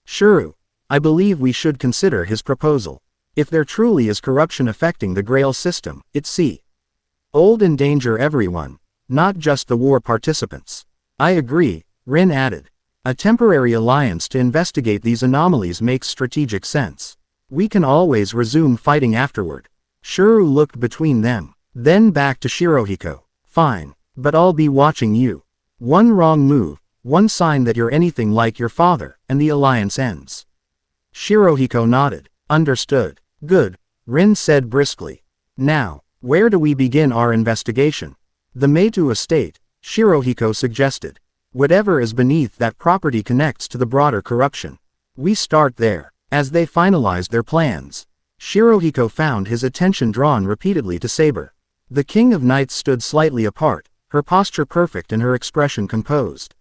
Shuru, I believe we should consider his proposal. If there truly is corruption affecting the Grail system, it's old endanger everyone, not just the war participants. I agree, Rin added. A temporary alliance to investigate these anomalies makes strategic sense. We can always resume fighting afterward. Shuru looked between them, then back to Shirohiko. Fine, but I'll be watching you. One wrong move, one sign that you're anything like your father, and the alliance ends. Shirohiko nodded. Understood. Good, Rin said briskly. Now, where do we begin our investigation? The Metu estate, Shirohiko suggested. Whatever is beneath that property connects to the broader corruption. We start there. As they finalized their plans, Shirohiko found his attention drawn repeatedly to Saber. The King of Knights stood slightly apart, her posture perfect and her expression composed.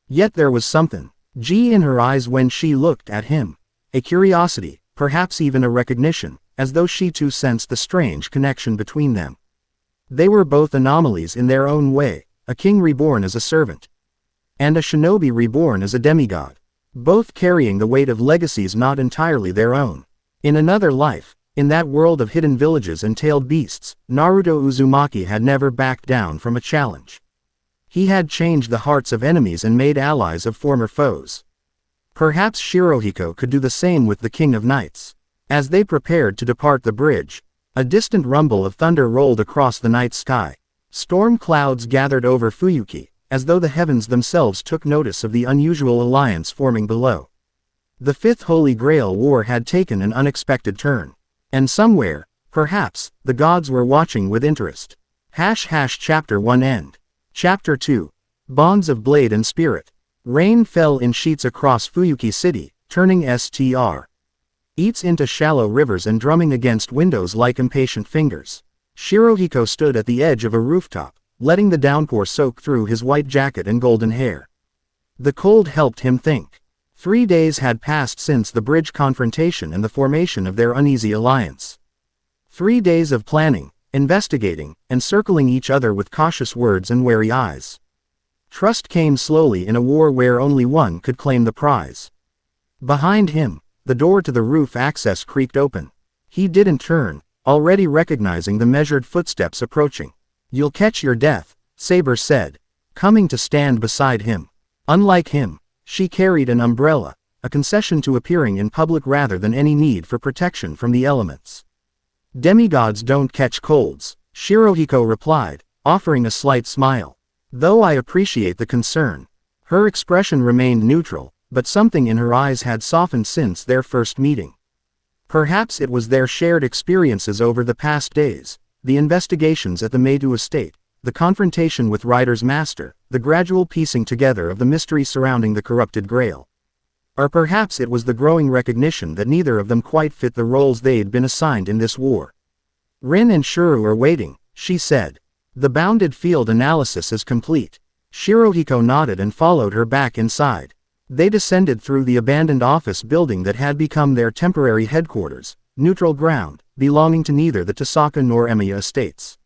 Yet there was something in her eyes when she looked at him. a curiosity, perhaps even a recognition, as though she too sensed the strange connection between them. They were both anomalies in their own way, a king reborn as a servant, and a shinobi reborn as a demigod, both carrying the weight of legacies not entirely their own. In another life, in that world of hidden villages and tailed beasts, Naruto Uzumaki had never backed down from a challenge. He had changed the hearts of enemies and made allies of former foes. Perhaps Shirohiko could do the same with the King of Knights. As they prepared to depart the bridge, a distant rumble of thunder rolled across the night sky. Storm clouds gathered over Fuyuki, as though the heavens themselves took notice of the unusual alliance forming below. The Fifth Holy Grail War had taken an unexpected turn. And somewhere, perhaps, the gods were watching with interest. Chapter 1 End. Chapter 2. Bonds of Blade and Spirit. Rain fell in sheets across Fuyuki City, turning eats into shallow rivers and drumming against windows like impatient fingers. Shirohiko stood at the edge of a rooftop, letting the downpour soak through his white jacket and golden hair. The cold helped him think. 3 days had passed since the bridge confrontation and the formation of their uneasy alliance. 3 days of planning, investigating, and circling each other with cautious words and wary eyes. Trust came slowly in a war where only one could claim the prize. Behind him, the door to the roof access creaked open. He didn't turn, already recognizing the measured footsteps approaching. "You'll catch your death," Saber said, coming to stand beside him. Unlike him, she carried an umbrella, a concession to appearing in public rather than any need for protection from the elements. "Demigods don't catch colds," Shirohiko replied, offering a slight smile. "Though I appreciate the concern." Her expression remained neutral, but something in her eyes had softened since their first meeting. Perhaps it was their shared experiences over the past days, the investigations at the Meidou estate, the confrontation with Ryder's master, the gradual piecing together of the mystery surrounding the corrupted Grail. Or perhaps it was the growing recognition that neither of them quite fit the roles they'd been assigned in this war. "Rin and Shuru are waiting," she said. "The bounded field analysis is complete." Shirohiko nodded and followed her back inside. They descended through the abandoned office building that had become their temporary headquarters, neutral ground, belonging to neither the Tasaka nor Emiya estates.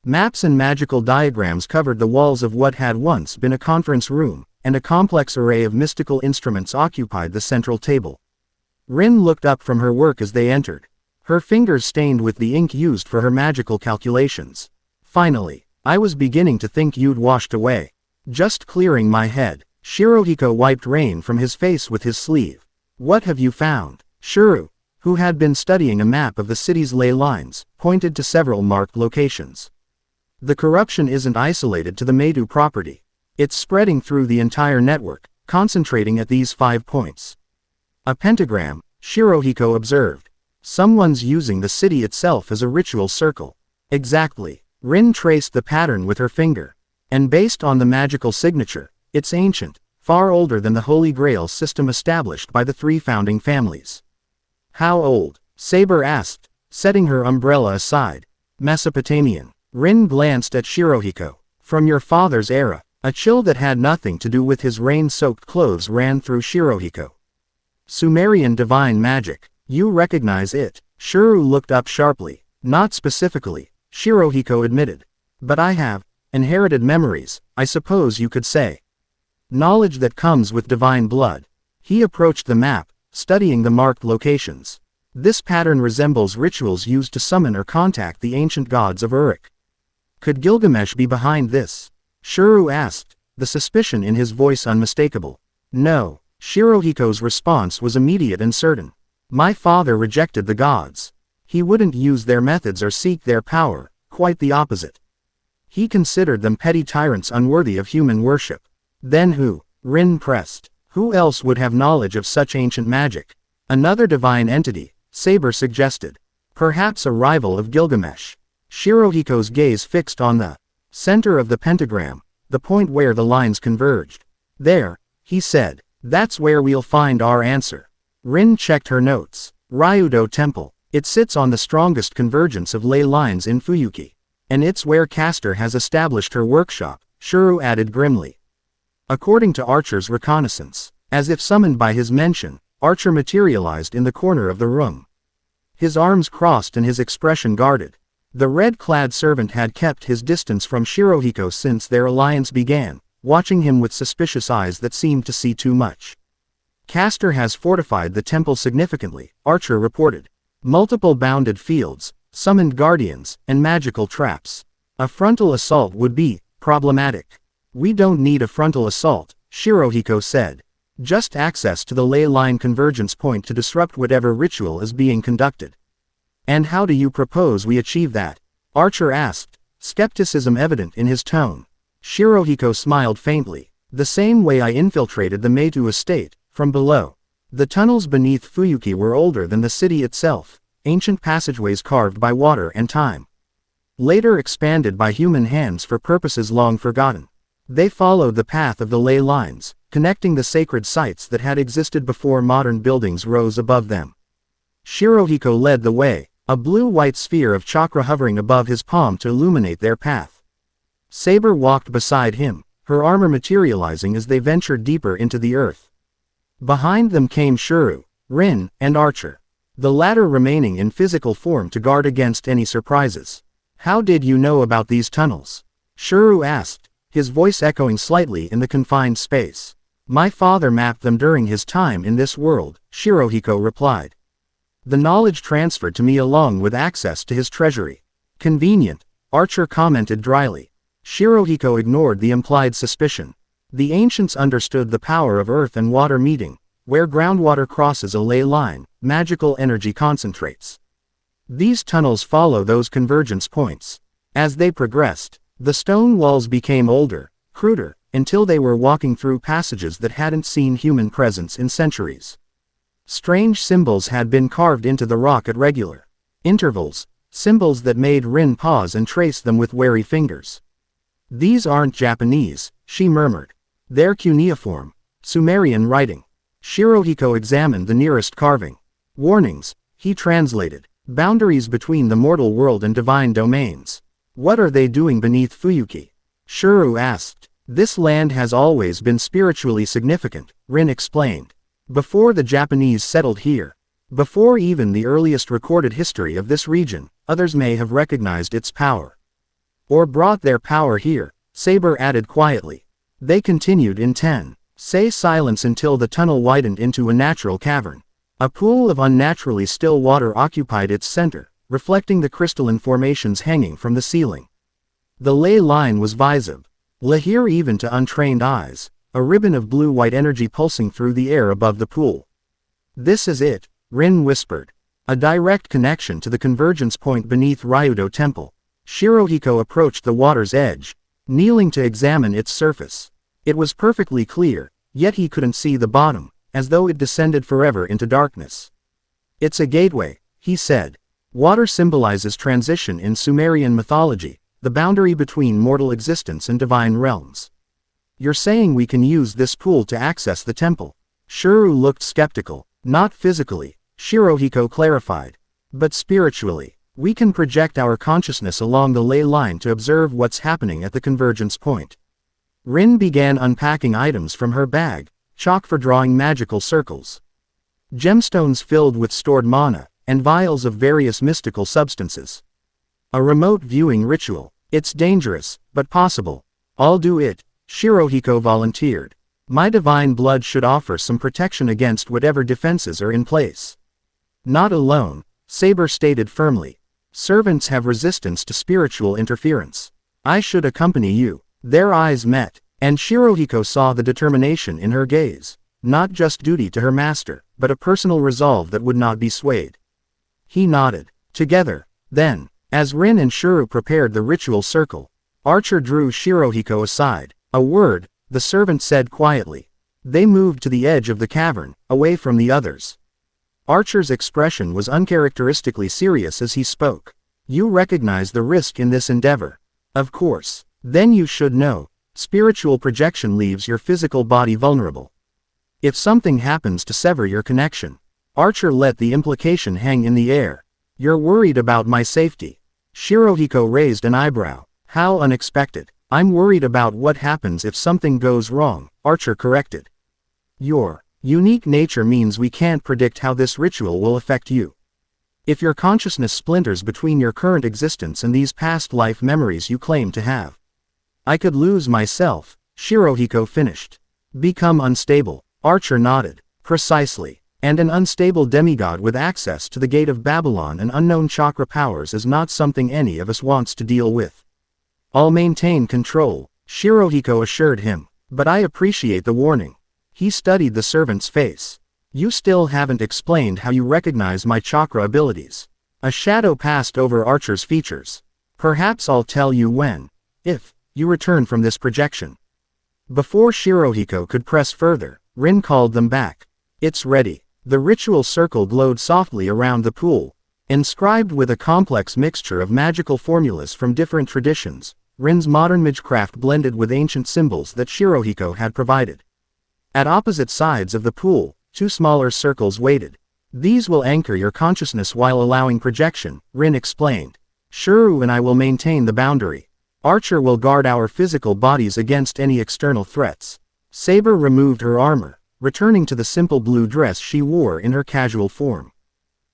Maps and magical diagrams covered the walls of what had once been a conference room, and a complex array of mystical instruments occupied the central table. Rin looked up from her work as they entered, her fingers stained with the ink used for her magical calculations. "Finally, I was beginning to think you'd washed away." "Just clearing my head." Shirohiko wiped rain from his face with his sleeve. "What have you found?" Shuru, who had been studying a map of the city's ley lines, pointed to several marked locations. "The corruption isn't isolated to the Meidou property. It's spreading through the entire network, concentrating at these 5 points." "A pentagram," Shirohiko observed. "Someone's using the city itself as a ritual circle." "Exactly." Rin traced the pattern with her finger. "And based on the magical signature, it's ancient, far older than the Holy Grail system established by the 3 founding families." "How old?" Saber asked, setting her umbrella aside. "Mesopotamian." Rin glanced at Shirohiko. "From your father's era." A chill that had nothing to do with his rain-soaked clothes ran through Shirohiko. "Sumerian divine magic. You recognize it?" Shuru looked up sharply. "Not specifically," Shirohiko admitted. "But I have inherited memories, I suppose you could say. Knowledge that comes with divine blood." He approached the map, studying the marked locations. "This pattern resembles rituals used to summon or contact the ancient gods of Uruk." "Could Gilgamesh be behind this?" Shuru asked, the suspicion in his voice unmistakable. "No." Shirohiko's response was immediate and certain. "My father rejected the gods. He wouldn't use their methods or seek their power, quite the opposite. He considered them petty tyrants unworthy of human worship." "Then who?" Rin pressed. "Who else would have knowledge of such ancient magic?" "Another divine entity," Saber suggested. "Perhaps a rival of Gilgamesh." Shirohiko's gaze fixed on the center of the pentagram, the point where the lines converged. "There," he said. "That's where we'll find our answer." Rin checked her notes. "Ryudo Temple. It sits on the strongest convergence of ley lines in Fuyuki. And it's where Castor has established her workshop," Shuru added grimly. According to Archer's reconnaissance, as if summoned by his mention, Archer materialized in the corner of the room. His arms crossed and his expression guarded. The red-clad servant had kept his distance from Shirohiko since their alliance began, watching him with suspicious eyes that seemed to see too much. Castor has fortified the temple significantly, Archer reported. Multiple bounded fields, summoned guardians, and magical traps. A frontal assault would be problematic. We don't need a frontal assault, Shirohiko said. Just access to the ley line convergence point to disrupt whatever ritual is being conducted. And how do you propose we achieve that? Archer asked, skepticism evident in his tone. Shirohiko smiled faintly. The same way I infiltrated the Meitu estate, from below. The tunnels beneath Fuyuki were older than the city itself, ancient passageways carved by water and time. Later expanded by human hands for purposes long forgotten. They followed the path of the ley lines, connecting the sacred sites that had existed before modern buildings rose above them. Shirohiko led the way, a blue-white sphere of chakra hovering above his palm to illuminate their path. Saber walked beside him, her armor materializing as they ventured deeper into the earth. Behind them came Shuru, Rin, and Archer, the latter remaining in physical form to guard against any surprises. How did you know about these tunnels? Shuru asked, his voice echoing slightly in the confined space. My father mapped them during his time in this world, Shirohiko replied. The knowledge transferred to me along with access to his treasury. Convenient, Archer commented dryly. Shirohiko ignored the implied suspicion. The ancients understood the power of earth and water meeting, where groundwater crosses a ley line, magical energy concentrates. These tunnels follow those convergence points. As they progressed, the stone walls became older, cruder, until they were walking through passages that hadn't seen human presence in centuries. Strange symbols had been carved into the rock at regular intervals, symbols that made Rin pause and trace them with wary fingers. These aren't Japanese, she murmured. They're cuneiform, Sumerian writing. Shirohiko examined the nearest carving. Warnings, he translated. Boundaries between the mortal world and divine domains. What are they doing beneath Fuyuki? Shuru asked. This land has always been spiritually significant, Rin explained. Before the Japanese settled here, before even the earliest recorded history of this region, others may have recognized its power. Or brought their power here, Saber added quietly. They continued in 10. Say silence until the tunnel widened into a natural cavern. A pool of unnaturally still water occupied its center, reflecting the crystalline formations hanging from the ceiling. The ley line was visible, clear even to untrained eyes. A ribbon of blue-white energy pulsing through the air above the pool. This is it, Rin whispered. A direct connection to the convergence point beneath Ryudo Temple. Shirohiko approached the water's edge, kneeling to examine its surface. It was perfectly clear, yet he couldn't see the bottom, as though it descended forever into darkness. It's a gateway, he said. Water symbolizes transition in Sumerian mythology, the boundary between mortal existence and divine realms. You're saying we can use this pool to access the temple? Shuru looked skeptical. Not physically, Shirohiko clarified. But spiritually, we can project our consciousness along the ley line to observe what's happening at the convergence point. Rin began unpacking items from her bag, chalk for drawing magical circles. Gemstones filled with stored mana, and vials of various mystical substances. A remote viewing ritual. It's dangerous, but possible. I'll do it. Shirohiko volunteered. My divine blood should offer some protection against whatever defenses are in place. Not alone, Saber stated firmly. Servants have resistance to spiritual interference. I should accompany you. Their eyes met, and Shirohiko saw the determination in her gaze. Not just duty to her master, but a personal resolve that would not be swayed. He nodded. Together, then, as Rin and Shuru prepared the ritual circle, Archer drew Shirohiko aside. A word, the servant said quietly. They moved to the edge of the cavern, away from the others. Archer's expression was uncharacteristically serious as he spoke. You recognize the risk in this endeavor. Of course. Then you should know, spiritual projection leaves your physical body vulnerable. If something happens to sever your connection. Archer let the implication hang in the air. You're worried about my safety. Shirohiko raised an eyebrow. How unexpected. I'm worried about what happens if something goes wrong, Archer corrected. You're Unique nature means we can't predict how this ritual will affect you. If your consciousness splinters between your current existence and these past life memories you claim to have. I could lose myself, Shirohiko finished. Become unstable. Archer nodded. Precisely. And an unstable demigod with access to the gate of Babylon and unknown chakra powers is not something any of us wants to deal with. I'll maintain control, Shirohiko assured him. But I appreciate the warning. He studied the servant's face. You still haven't explained how you recognize my chakra abilities. A shadow passed over Archer's features. Perhaps I'll tell you when, if, you return from this projection. Before Shirohiko could press further, Rin called them back. It's ready. The ritual circle glowed softly around the pool. Inscribed with a complex mixture of magical formulas from different traditions, Rin's modern magecraft blended with ancient symbols that Shirohiko had provided. At opposite sides of the pool, two smaller circles waited. These will anchor your consciousness while allowing projection, Rin explained. Shuru and I will maintain the boundary. Archer will guard our physical bodies against any external threats. Saber removed her armor, returning to the simple blue dress she wore in her casual form.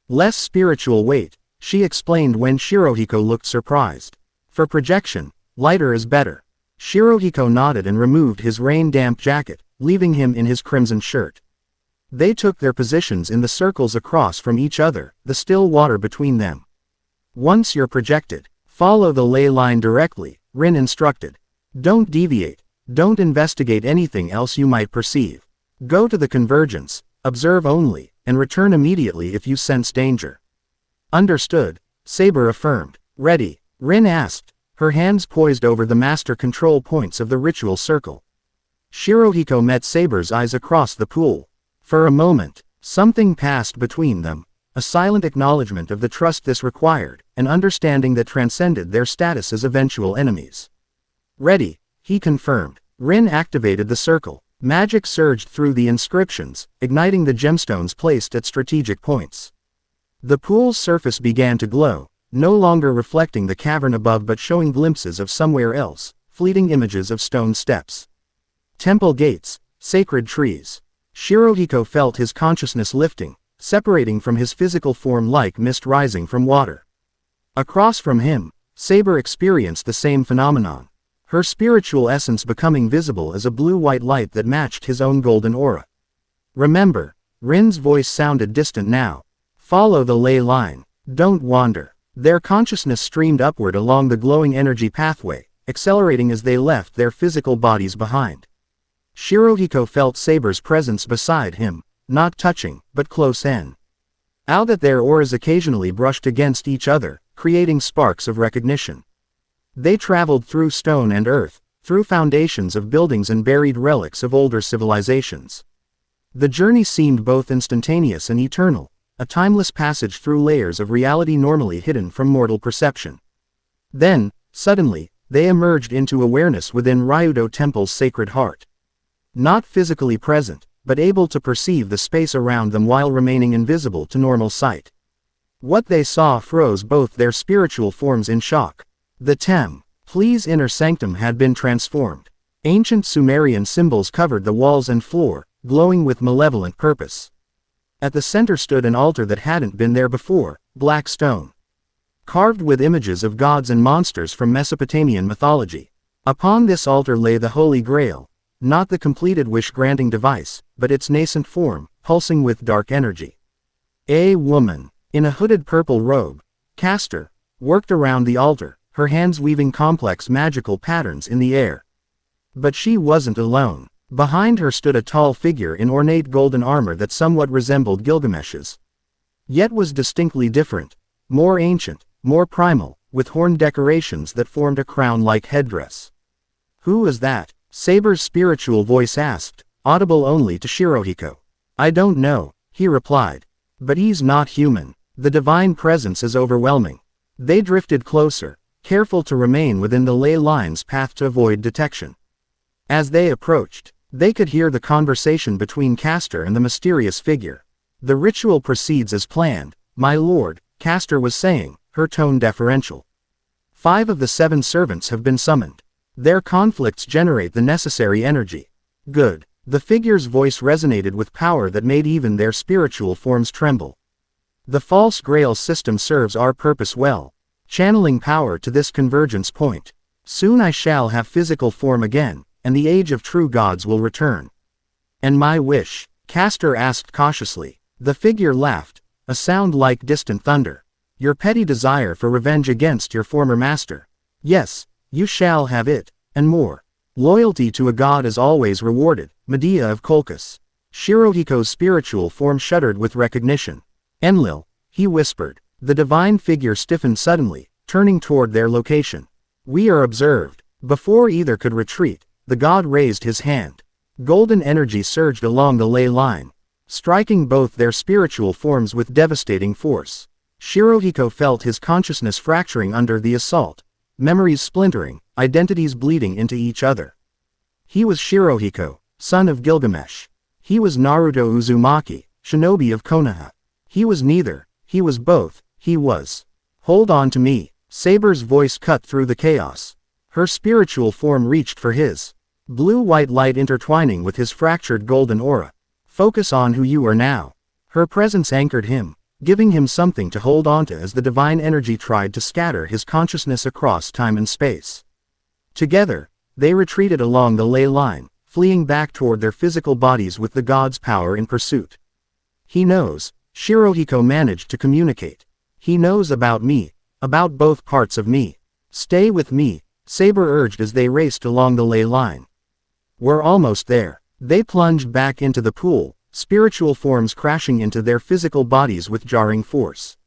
Less spiritual weight, she explained when Shirohiko looked surprised. For projection, lighter is better. Shirohiko nodded and removed his rain-damp jacket, leaving him in his crimson shirt. They took their positions in the circles across from each other, the still water between them. Once you're projected, follow the ley line directly, Rin instructed. Don't deviate, don't investigate anything else you might perceive. Go to the convergence, observe only, and return immediately if you sense danger. Understood, Saber affirmed. Ready, Rin asked, her hands poised over the master control points of the ritual circle. Shirohiko met Saber's eyes across the pool. For a moment, something passed between them, a silent acknowledgement of the trust this required, an understanding that transcended their status as eventual enemies. Ready, he confirmed. Rin activated the circle. Magic surged through the inscriptions, igniting the gemstones placed at strategic points. The pool's surface began to glow, no longer reflecting the cavern above but showing glimpses of somewhere else, fleeting images of stone steps. Temple gates, sacred trees. Shirohiko felt his consciousness lifting, separating from his physical form like mist rising from water. Across from him, Saber experienced the same phenomenon, her spiritual essence becoming visible as a blue-white light that matched his own golden aura. Remember, Rin's voice sounded distant now. Follow the ley line, don't wander. Their consciousness streamed upward along the glowing energy pathway, accelerating as they left their physical bodies behind. Shirohiko felt Saber's presence beside him, not touching, but close in. Out that their auras occasionally brushed against each other, creating sparks of recognition. They traveled through stone and earth, through foundations of buildings and buried relics of older civilizations. The journey seemed both instantaneous and eternal, a timeless passage through layers of reality normally hidden from mortal perception. Then, suddenly, they emerged into awareness within Ryudo Temple's sacred heart. Not physically present, but able to perceive the space around them while remaining invisible to normal sight. What they saw froze both their spiritual forms in shock. The Temple's inner sanctum had been transformed. Ancient Sumerian symbols covered the walls and floor, glowing with malevolent purpose. At the center stood an altar that hadn't been there before, black stone, carved with images of gods and monsters from Mesopotamian mythology. Upon this altar lay the Holy Grail, not the completed wish-granting device, but its nascent form, pulsing with dark energy. A woman, in a hooded purple robe, Castor, worked around the altar, her hands weaving complex magical patterns in the air. But she wasn't alone. Behind her stood a tall figure in ornate golden armor that somewhat resembled Gilgamesh's. Yet was distinctly different, more ancient, more primal, with horned decorations that formed a crown-like headdress. Who is that? Saber's spiritual voice asked, audible only to Shirohiko. I don't know, he replied. But he's not human. The divine presence is overwhelming. They drifted closer, careful to remain within the ley line's path to avoid detection. As they approached, they could hear the conversation between Castor and the mysterious figure. The ritual proceeds as planned, my lord, Castor was saying, her tone deferential. 5 of the 7 servants have been summoned. Their conflicts generate the necessary energy. Good. The figure's voice resonated with power that made even their spiritual forms tremble. The false grail system serves our purpose well, channeling power to this convergence point. Soon I shall have physical form again, and the age of true gods will return. And my wish? Castor asked cautiously. The figure laughed, a sound like distant thunder. Your petty desire for revenge against your former master. Yes, you shall have it, and more. Loyalty to a god is always rewarded. Medea of Colchis. Shirohiko's spiritual form shuddered with recognition. Enlil, he whispered. The divine figure stiffened suddenly, turning toward their location. We are observed. Before either could retreat, the god raised his hand. Golden energy surged along the ley line, striking both their spiritual forms with devastating force. Shirohiko felt his consciousness fracturing under the assault, memories splintering, identities bleeding into each other. He was Shirohiko, son of Gilgamesh. He was Naruto Uzumaki, shinobi of Konoha. He was neither, he was both, he was. Hold on to me. Saber's voice cut through the chaos. Her spiritual form reached for his. Blue-white light intertwining with his fractured golden aura. Focus on who you are now. Her presence anchored him, giving him something to hold onto as the divine energy tried to scatter his consciousness across time and space. Together, they retreated along the ley line, fleeing back toward their physical bodies with the god's power in pursuit. He knows, Shirohiko managed to communicate. He knows about me, about both parts of me. Stay with me, Saber urged as they raced along the ley line. We're almost there. They plunged back into the pool, spiritual forms crashing into their physical bodies with jarring force.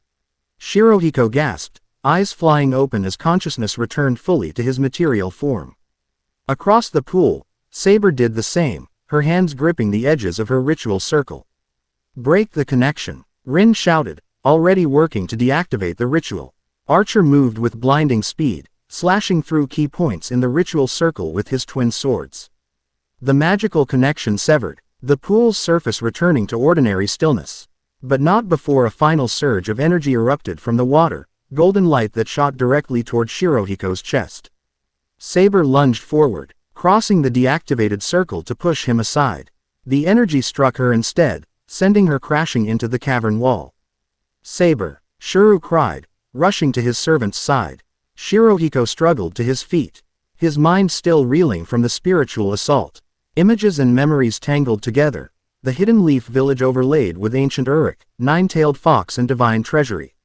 Shirohiko gasped, eyes flying open as consciousness returned fully to his material form. Across the pool, Saber did the same, her hands gripping the edges of her ritual circle. Break the connection, Rin shouted, already working to deactivate the ritual. Archer moved with blinding speed, slashing through key points in the ritual circle with his twin swords. The magical connection severed, the pool's surface returning to ordinary stillness. But not before a final surge of energy erupted from the water, golden light that shot directly toward Shirohiko's chest. Saber lunged forward, crossing the deactivated circle to push him aside. The energy struck her instead, sending her crashing into the cavern wall. Saber, Shuru cried, rushing to his servant's side. Shirohiko struggled to his feet, his mind still reeling from the spiritual assault. Images and memories tangled together, the hidden leaf village overlaid with ancient Uruk, nine-tailed fox and divine treasury.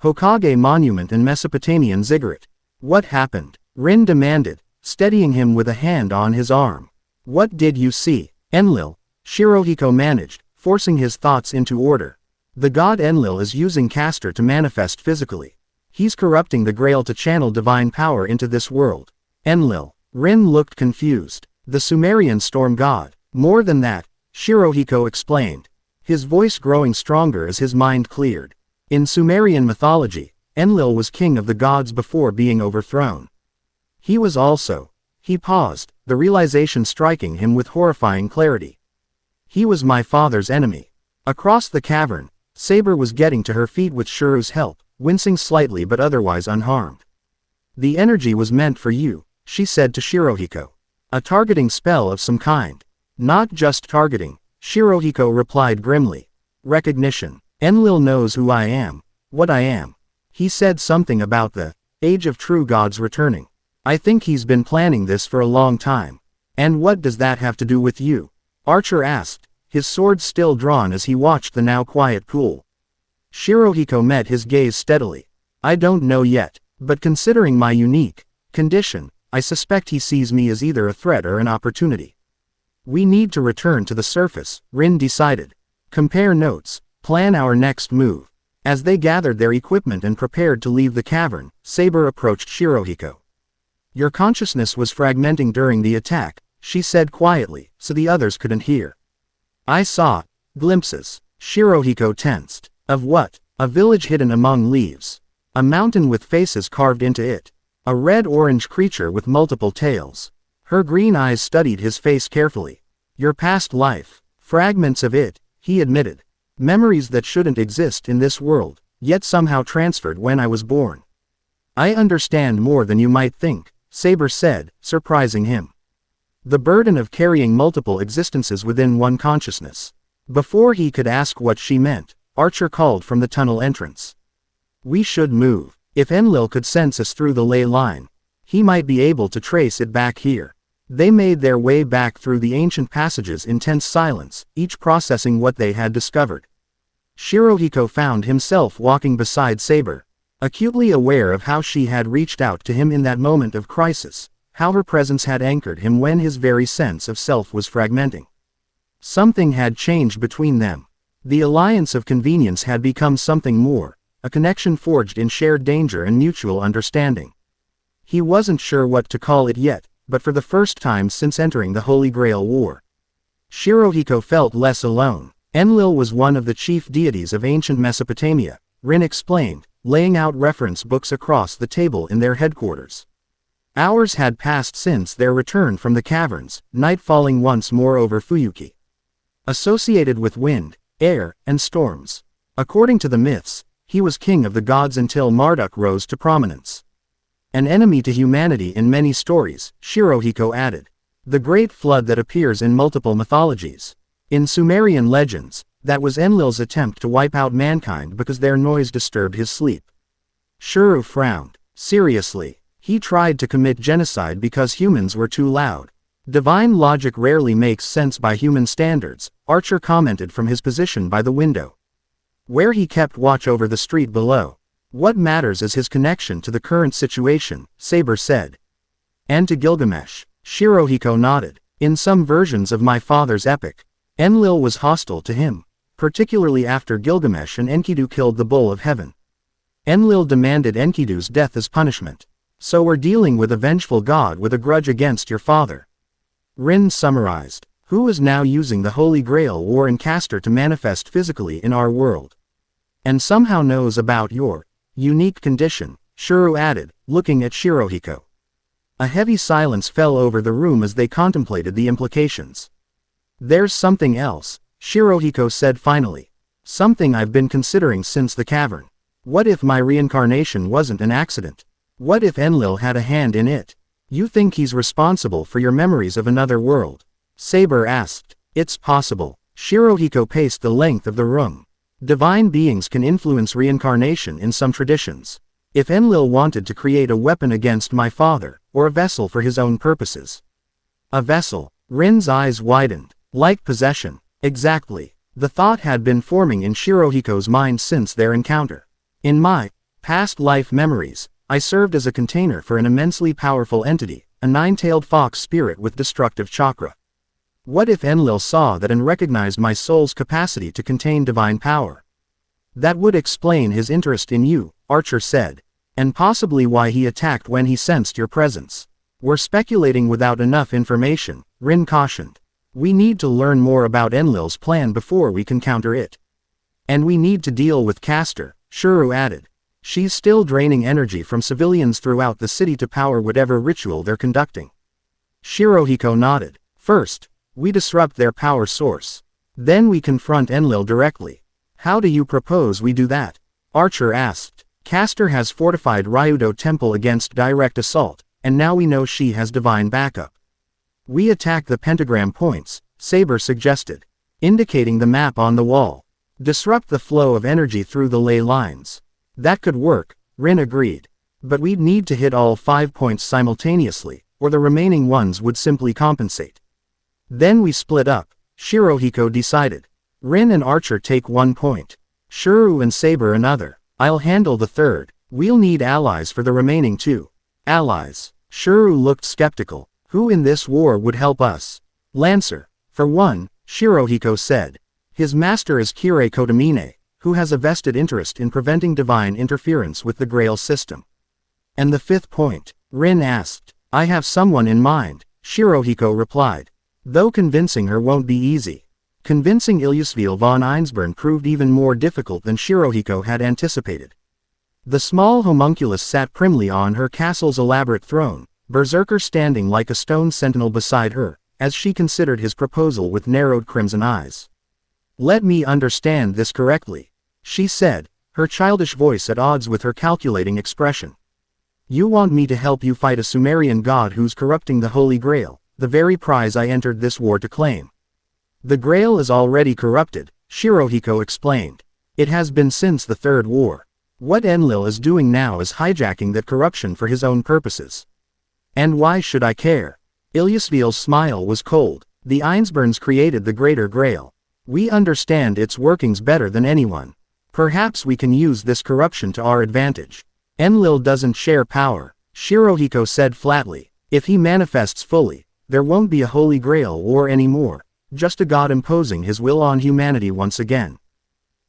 Hokage monument and Mesopotamian ziggurat. What happened? Rin demanded, steadying him with a hand on his arm. What did you see? Enlil, Shirohiko managed, forcing his thoughts into order. The god Enlil is using Castor to manifest physically. He's corrupting the Grail to channel divine power into this world. Enlil. Rin looked confused. The Sumerian storm god. More than that, Shirohiko explained, his voice growing stronger as his mind cleared. In Sumerian mythology, Enlil was king of the gods before being overthrown. He was also. He paused, the realization striking him with horrifying clarity. He was my father's enemy. Across the cavern, Saber was getting to her feet with Shuru's help, wincing slightly but otherwise unharmed. The energy was meant for you, she said to Shirohiko. A targeting spell of some kind. Not just targeting, Shirohiko replied grimly. Recognition. Enlil knows who I am, what I am. He said something about the age of true gods returning. I think he's been planning this for a long time. And what does that have to do with you? Archer asked, his sword still drawn as he watched the now quiet pool. Shirohiko met his gaze steadily. I don't know yet, but considering my unique condition, I suspect he sees me as either a threat or an opportunity. We need to return to the surface, Rin decided. Compare notes, plan our next move. As they gathered their equipment and prepared to leave the cavern, Saber approached Shirohiko. Your consciousness was fragmenting during the attack, she said quietly, so the others couldn't hear. I saw glimpses. Shirohiko tensed. Of what? A village hidden among leaves. A mountain with faces carved into it. A red-orange creature with multiple tails. Her green eyes studied his face carefully. Your past life. Fragments of it, he admitted. Memories that shouldn't exist in this world, yet somehow transferred when I was born. I understand more than you might think, Saber said, surprising him. The burden of carrying multiple existences within one consciousness. Before he could ask what she meant, Archer called from the tunnel entrance. We should move. If Enlil could sense us through the ley line, he might be able to trace it back here. They made their way back through the ancient passages in tense silence, each processing what they had discovered. Shirohiko found himself walking beside Saber, acutely aware of how she had reached out to him in that moment of crisis, how her presence had anchored him when his very sense of self was fragmenting. Something had changed between them. The alliance of convenience had become something more, a connection forged in shared danger and mutual understanding. He wasn't sure what to call it yet, but for the first time since entering the Holy Grail War, Shirohiko felt less alone. Enlil was one of the chief deities of ancient Mesopotamia, Rin explained, laying out reference books across the table in their headquarters. Hours had passed since their return from the caverns, night falling once more over Fuyuki. Associated with wind, air, and storms. According to the myths, he was king of the gods until Marduk rose to prominence. An enemy to humanity in many stories, Shirohiko added. The great flood that appears in multiple mythologies. In Sumerian legends, that was Enlil's attempt to wipe out mankind because their noise disturbed his sleep. Shuru frowned. Seriously, he tried to commit genocide because humans were too loud. Divine logic rarely makes sense by human standards, Archer commented from his position by the window, where he kept watch over the street below. What matters is his connection to the current situation, Saber said. And to Gilgamesh. Shirohiko nodded. In some versions of my father's epic, Enlil was hostile to him, particularly after Gilgamesh and Enkidu killed the Bull of Heaven. Enlil demanded Enkidu's death as punishment. So we're dealing with a vengeful god with a grudge against your father. Rin summarized. Who is now using the Holy Grail War in Castor to manifest physically in our world. And somehow knows about your unique condition, Shuru added, looking at Shirohiko. A heavy silence fell over the room as they contemplated the implications. There's something else, Shirohiko said finally. Something I've been considering since the cavern. What if my reincarnation wasn't an accident? What if Enlil had a hand in it? You think he's responsible for your memories of another world? Saber asked. It's possible. Shirohiko paced the length of the room. Divine beings can influence reincarnation in some traditions. If Enlil wanted to create a weapon against my father, or a vessel for his own purposes. A vessel. Rin's eyes widened. Like possession. Exactly. The thought had been forming in Shirohiko's mind since their encounter. In my past life memories, I served as a container for an immensely powerful entity, a nine-tailed fox spirit with destructive chakra. What if Enlil saw that and recognized my soul's capacity to contain divine power? That would explain his interest in you, Archer said. And possibly why he attacked when he sensed your presence. We're speculating without enough information, Rin cautioned. We need to learn more about Enlil's plan before we can counter it. And we need to deal with Castor, Shuru added. She's still draining energy from civilians throughout the city to power whatever ritual they're conducting. Shirohiko nodded. First, we disrupt their power source. Then we confront Enlil directly. How do you propose we do that? Archer asked. Castor has fortified Ryudo Temple against direct assault, and now we know she has divine backup. We attack the pentagram points, Saber suggested, indicating the map on the wall. Disrupt the flow of energy through the ley lines. That could work, Rin agreed. But we'd need to hit all 5 points simultaneously, or the remaining ones would simply compensate. Then we split up, Shirohiko decided. Rin and Archer take 1 point. Shuru and Saber another. I'll handle the third. We'll need allies for the remaining 2. Allies. Shuru looked skeptical. Who in this war would help us? Lancer. For one, Shirohiko said. His master is Kirei Kotomine, who has a vested interest in preventing divine interference with the Grail system. And the 5th point? Rin asked. I have someone in mind, Shirohiko replied. Though convincing her won't be easy. Convincing Ilyusvil von Einsborn proved even more difficult than Shirohiko had anticipated. The small homunculus sat primly on her castle's elaborate throne, Berserker standing like a stone sentinel beside her, as she considered his proposal with narrowed crimson eyes. Let me understand this correctly, she said, her childish voice at odds with her calculating expression. You want me to help you fight a Sumerian god who's corrupting the Holy Grail, the very prize I entered this war to claim. The Grail is already corrupted, Shirohiko explained. It has been since the Third War. What Enlil is doing now is hijacking that corruption for his own purposes. And why should I care? Ilyasvil's smile was cold. The Ainsburns created the Greater Grail. We understand its workings better than anyone. Perhaps we can use this corruption to our advantage. Enlil doesn't share power, Shirohiko said flatly. If he manifests fully, there won't be a Holy Grail war anymore, just a god imposing his will on humanity once again.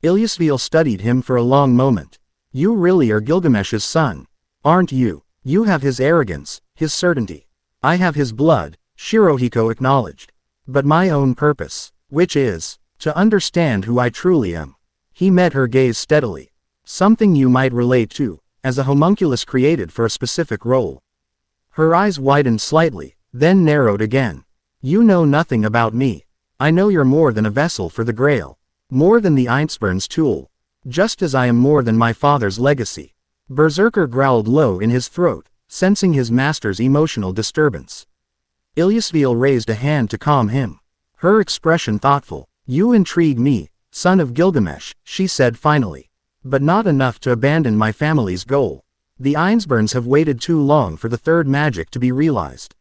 Ilyasvil studied him for a long moment. You really are Gilgamesh's son, aren't you? You have his arrogance, his certainty. I have his blood, Shirohiko acknowledged. But my own purpose, which is, to understand who I truly am. He met her gaze steadily. Something you might relate to, as a homunculus created for a specific role. Her eyes widened slightly, then narrowed again. You know nothing about me. I know you're more than a vessel for the Grail. More than the Ainsburn's tool. Just as I am more than my father's legacy. Berserker growled low in his throat, sensing his master's emotional disturbance. Ilyasvil raised a hand to calm him. Her expression thoughtful. You intrigue me, son of Gilgamesh, she said finally. But not enough to abandon my family's goal. The Ainsburns have waited too long for the third magic to be realized.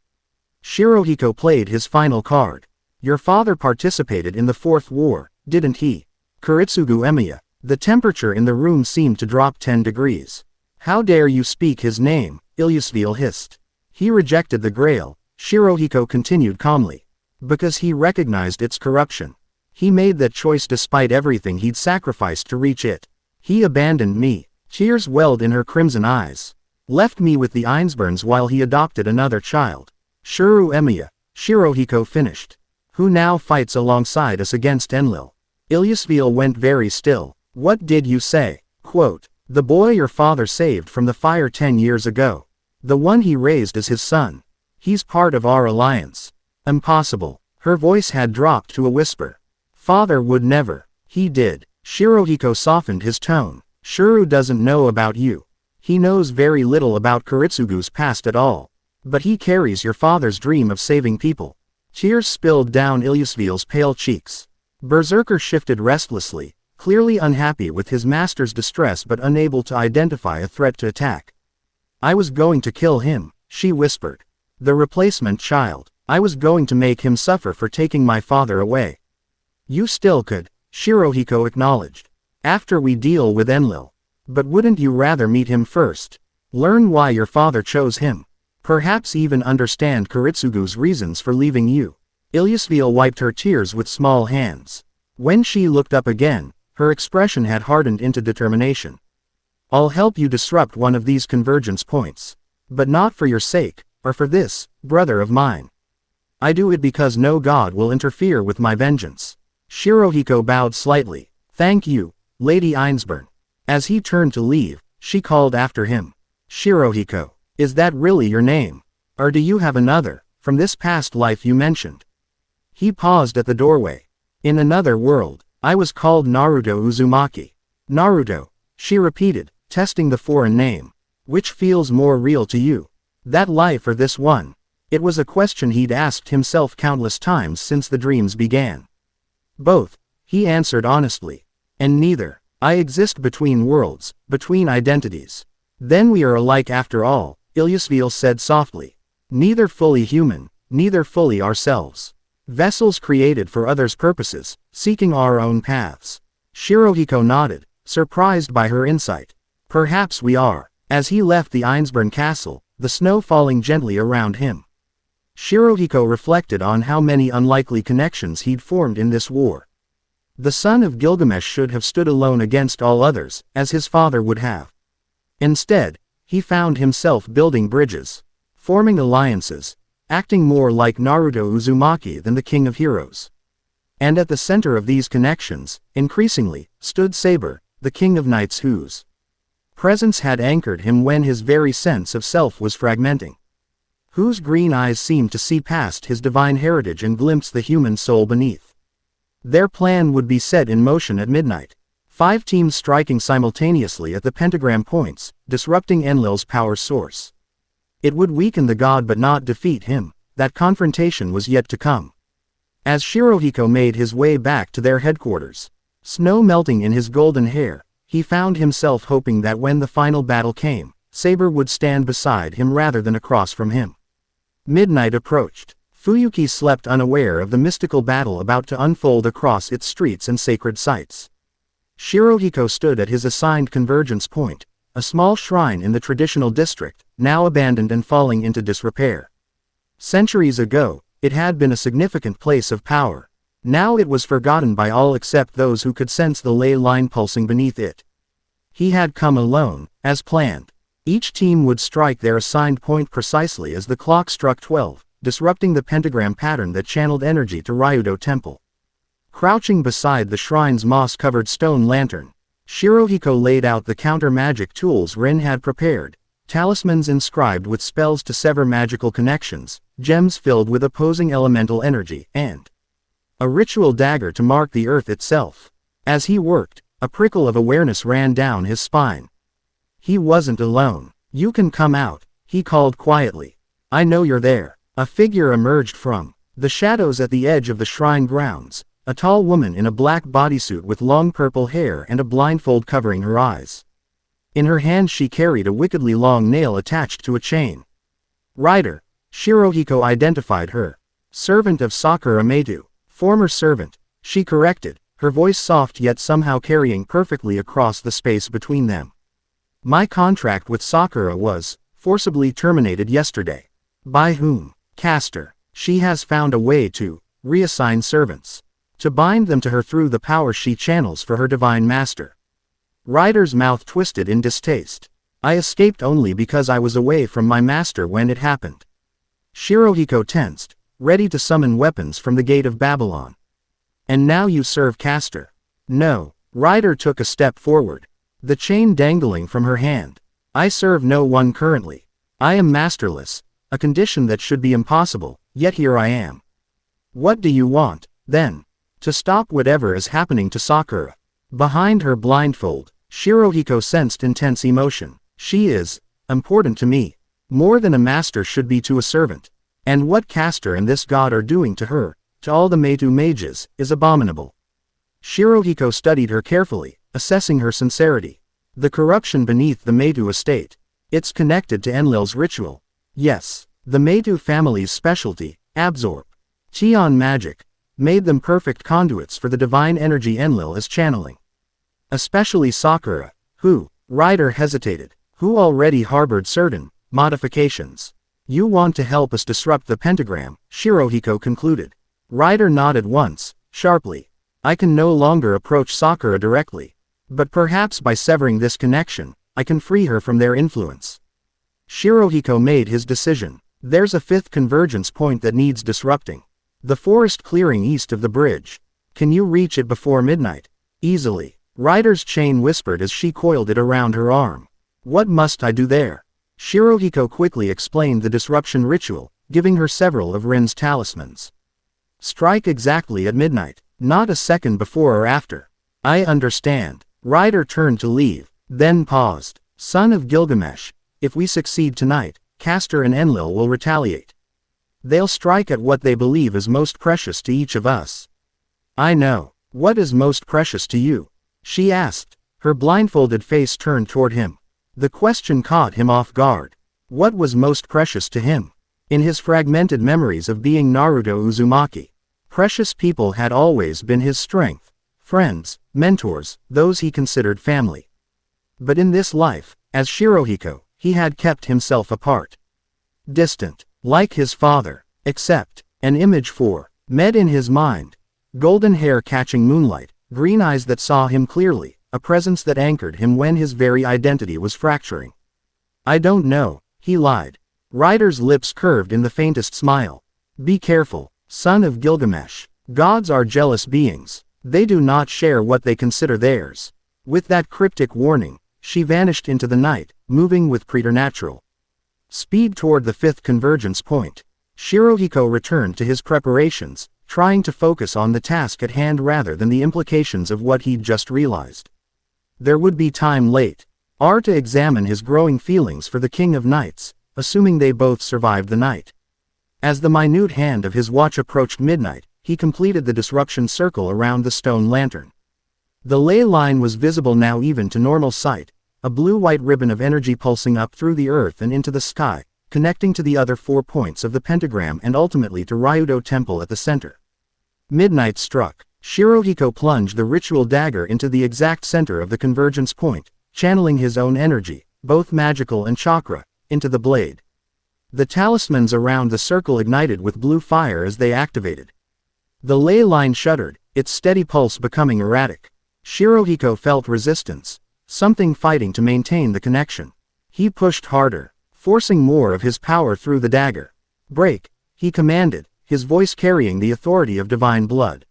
Shirohiko played his final card. Your father participated in the Fourth War, didn't he? Kuritsugu Emiya. The temperature in the room seemed to drop 10 degrees. How dare you speak his name, Ilyasvil hissed. He rejected the Grail, Shirohiko continued calmly. Because he recognized its corruption. He made that choice despite everything he'd sacrificed to reach it. He abandoned me. Tears welled in her crimson eyes. Left me with the Ainsburns while he adopted another child. Shuru Emiya, Shirohiko finished. Who now fights alongside us against Enlil. Ilyasvil went very still. What did you say? Quote, the boy your father saved from the fire 10 years ago. The one he raised as his son. He's part of our alliance. Impossible. Her voice had dropped to a whisper. Father would never. He did. Shirohiko softened his tone. Shuru doesn't know about you. He knows very little about Kuritsugu's past at all. But he carries your father's dream of saving people. Tears spilled down Ilyasvil's pale cheeks. Berserker shifted restlessly, clearly unhappy with his master's distress but unable to identify a threat to attack. I was going to kill him, she whispered. The replacement child. I was going to make him suffer for taking my father away. You still could, Shirohiko acknowledged. After we deal with Enlil. But wouldn't you rather meet him first? Learn why your father chose him. Perhaps even understand Kuritsugu's reasons for leaving you. Ilyasvil wiped her tears with small hands. When she looked up again, her expression had hardened into determination. I'll help you disrupt one of these convergence points. But not for your sake, or for this, brother of mine. I do it because no god will interfere with my vengeance. Shirohiko bowed slightly. Thank you, Lady Ainsburn. As he turned to leave, she called after him. Shirohiko, is that really your name? Or do you have another, from this past life you mentioned? He paused at the doorway. In another world, I was called Naruto Uzumaki. Naruto, she repeated, testing the foreign name. Which feels more real to you? That life or this one? It was a question he'd asked himself countless times since the dreams began. Both, he answered honestly. And neither. I exist between worlds, between identities. Then we are alike after all, Ilyasvil said softly. Neither fully human, neither fully ourselves. Vessels created for others' purposes, seeking our own paths. Shirohiko nodded, surprised by her insight. Perhaps we are. As he left the Ainsburn castle, the snow falling gently around him. Shirohiko reflected on how many unlikely connections he'd formed in this war. The son of Gilgamesh should have stood alone against all others, as his father would have. Instead, he found himself building bridges, forming alliances, acting more like Naruto Uzumaki than the king of heroes. And at the center of these connections, increasingly, stood Saber, the king of knights whose presence had anchored him when his very sense of self was fragmenting. Whose green eyes seemed to see past his divine heritage and glimpse the human soul beneath. Their plan would be set in motion at midnight. 5 teams striking simultaneously at the pentagram points, disrupting Enlil's power source. It would weaken the god but not defeat him, that confrontation was yet to come. As Shirohiko made his way back to their headquarters, snow melting in his golden hair, he found himself hoping that when the final battle came, Saber would stand beside him rather than across from him. Midnight approached. Fuyuki slept unaware of the mystical battle about to unfold across its streets and sacred sites. Shirohiko stood at his assigned convergence point, a small shrine in the traditional district, now abandoned and falling into disrepair. Centuries ago, it had been a significant place of power. Now it was forgotten by all except those who could sense the ley line pulsing beneath it. He had come alone, as planned. Each team would strike their assigned point precisely as the clock struck 12, disrupting the pentagram pattern that channeled energy to Ryudo Temple. Crouching beside the shrine's moss-covered stone lantern, Shirohiko laid out the counter-magic tools Rin had prepared, talismans inscribed with spells to sever magical connections, gems filled with opposing elemental energy, and a ritual dagger to mark the earth itself. As he worked, a prickle of awareness ran down his spine. He wasn't alone. "You can come out," he called quietly. "I know you're there." A figure emerged from the shadows at the edge of the shrine grounds, a tall woman in a black bodysuit with long purple hair and a blindfold covering her eyes. In her hand she carried a wickedly long nail attached to a chain. "Rider," Shirohiko identified her. "Servant of Sakura Meitu." "Former servant," she corrected, her voice soft yet somehow carrying perfectly across the space between them. "My contract with Sakura was forcibly terminated yesterday." "By whom?" "Caster. She has found a way to reassign servants. To bind them to her through the power she channels for her divine master." Ryder's mouth twisted in distaste. "I escaped only because I was away from my master when it happened." Shirohiko tensed, ready to summon weapons from the gate of Babylon. "And now you serve Caster?" "No." Ryder took a step forward, the chain dangling from her hand. "I serve no one currently. I am masterless, a condition that should be impossible, yet here I am." "What do you want, then?" "To stop whatever is happening to Sakura." Behind her blindfold, Shirohiko sensed intense emotion. "She is important to me. More than a master should be to a servant. And what Caster and this god are doing to her, to all the Meitu mages, is abominable." Shirohiko studied her carefully, assessing her sincerity. "The corruption beneath the Meitu estate. It's connected to Enlil's ritual." "Yes. The Meitu family's specialty, absorb Qian magic, made them perfect conduits for the divine energy Enlil is channeling. Especially Sakura, who," Ryder hesitated, "who already harbored certain modifications." "You want to help us disrupt the pentagram," Shirohiko concluded. Ryder nodded once, sharply. "I can no longer approach Sakura directly. But perhaps by severing this connection, I can free her from their influence." Shirohiko made his decision. "There's a fifth convergence point that needs disrupting. The forest clearing east of the bridge. Can you reach it before midnight?" "Easily," Ryder's chain whispered as she coiled it around her arm. "What must I do there?" Shirohiko quickly explained the disruption ritual, giving her several of Rin's talismans. "Strike exactly at midnight, not a second before or after." "I understand." Ryder turned to leave, then paused. "Son of Gilgamesh, if we succeed tonight, Caster and Enlil will retaliate. They'll strike at what they believe is most precious to each of us." "I know. What is most precious to you?" she asked, her blindfolded face turned toward him. The question caught him off guard. What was most precious to him? In his fragmented memories of being Naruto Uzumaki, precious people had always been his strength, friends, mentors, those he considered family. But in this life, as Shirohiko, he had kept himself apart. Distant, like his father, except an image met in his mind. Golden hair catching moonlight, green eyes that saw him clearly, a presence that anchored him when his very identity was fracturing. "I don't know," he lied. Ryder's lips curved in the faintest smile. "Be careful, son of Gilgamesh. Gods are jealous beings. They do not share what they consider theirs." With that cryptic warning, she vanished into the night, moving with preternatural speed toward the fifth convergence point. Shirohiko returned to his preparations, trying to focus on the task at hand rather than the implications of what he'd just realized. There would be time late to examine his growing feelings for the King of Knights, assuming they both survived the night. As the minute hand of his watch approached midnight, he completed the disruption circle around the stone lantern. The ley line was visible now even to normal sight, a blue-white ribbon of energy pulsing up through the earth and into the sky, connecting to the other 4 points of the pentagram and ultimately to Ryudo Temple at the center. Midnight struck. Shirohiko plunged the ritual dagger into the exact center of the convergence point, channeling his own energy, both magical and chakra, into the blade. The talismans around the circle ignited with blue fire as they activated. The ley line shuddered, its steady pulse becoming erratic. Shirohiko felt resistance, something fighting to maintain the connection. He pushed harder, forcing more of his power through the dagger. "Break," he commanded, his voice carrying the authority of divine blood.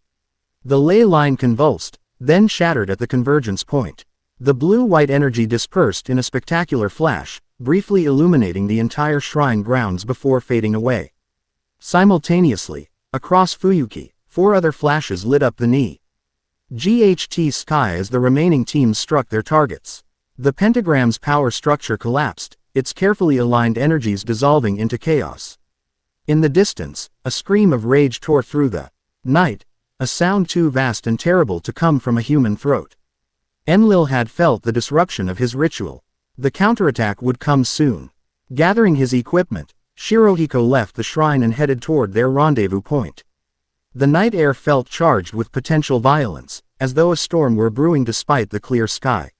The ley line convulsed, then shattered at the convergence point. The blue-white energy dispersed in a spectacular flash, briefly illuminating the entire shrine grounds before fading away. Simultaneously, across Fuyuki, 4 other flashes lit up the GHT sky as the remaining teams struck their targets. The pentagram's power structure collapsed, its carefully aligned energies dissolving into chaos. In the distance, a scream of rage tore through the night, a sound too vast and terrible to come from a human throat. Enlil had felt the disruption of his ritual. The counterattack would come soon. Gathering his equipment, Shirohiko left the shrine and headed toward their rendezvous point. The night air felt charged with potential violence, as though a storm were brewing despite the clear sky.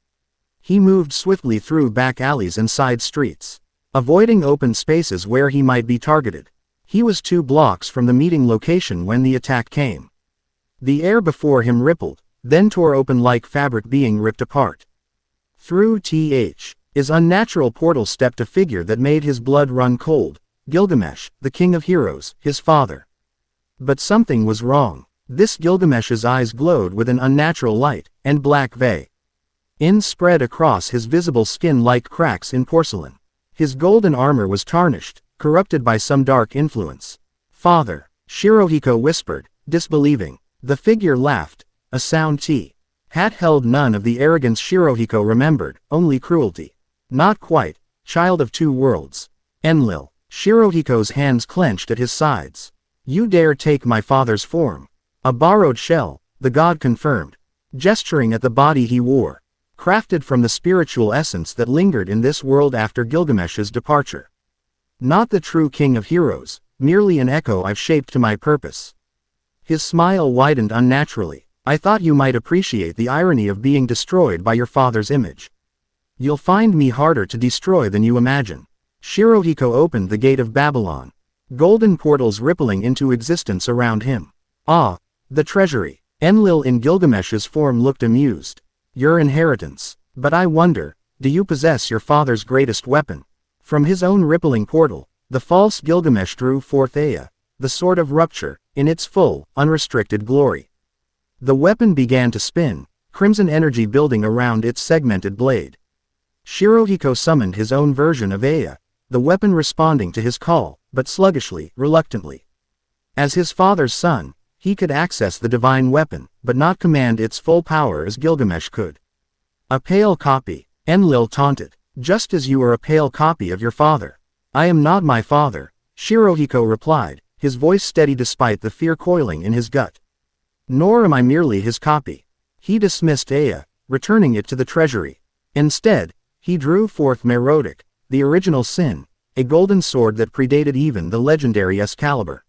He moved swiftly through back alleys and side streets, avoiding open spaces where he might be targeted. He was 2 blocks from the meeting location when the attack came. The air before him rippled, then tore open like fabric being ripped apart. Through his unnatural portal stepped a figure that made his blood run cold, Gilgamesh, the king of heroes, his father. But something was wrong. This Gilgamesh's eyes glowed with an unnatural light, and black veins spread across his visible skin like cracks in porcelain. His golden armor was tarnished, corrupted by some dark influence. "Father," Shirohiko whispered, disbelieving. The figure laughed, a sound had held none of the arrogance Shirohiko remembered, only cruelty. "Not quite, child of 2 worlds. Enlil." Shirohiko's hands clenched at his sides. "You dare take my father's form?" "A borrowed shell," the god confirmed, gesturing at the body he wore, crafted from the spiritual essence that lingered in this world after Gilgamesh's departure. "Not the true king of heroes, merely an echo I've shaped to my purpose." His smile widened unnaturally. "I thought you might appreciate the irony of being destroyed by your father's image. You'll find me harder to destroy than you imagine." Shirohiko opened the gate of Babylon, golden portals rippling into existence around him. "Ah, the treasury." Enlil in Gilgamesh's form looked amused. "Your inheritance. But I wonder, do you possess your father's greatest weapon?" From his own rippling portal, the false Gilgamesh drew forth Ea, the sword of rupture, in its full, unrestricted glory. The weapon began to spin, crimson energy building around its segmented blade. Shirohiko summoned his own version of Ea, the weapon responding to his call, but sluggishly, reluctantly. As his father's son, he could access the divine weapon, but not command its full power as Gilgamesh could. "A pale copy," Enlil taunted. "Just as you are a pale copy of your father." "I am not my father," Shirohiko replied, his voice steady despite the fear coiling in his gut. "Nor am I merely his copy." He dismissed Ea, returning it to the treasury. Instead, he drew forth Merodach, the original sin, a golden sword that predated even the legendary Excalibur.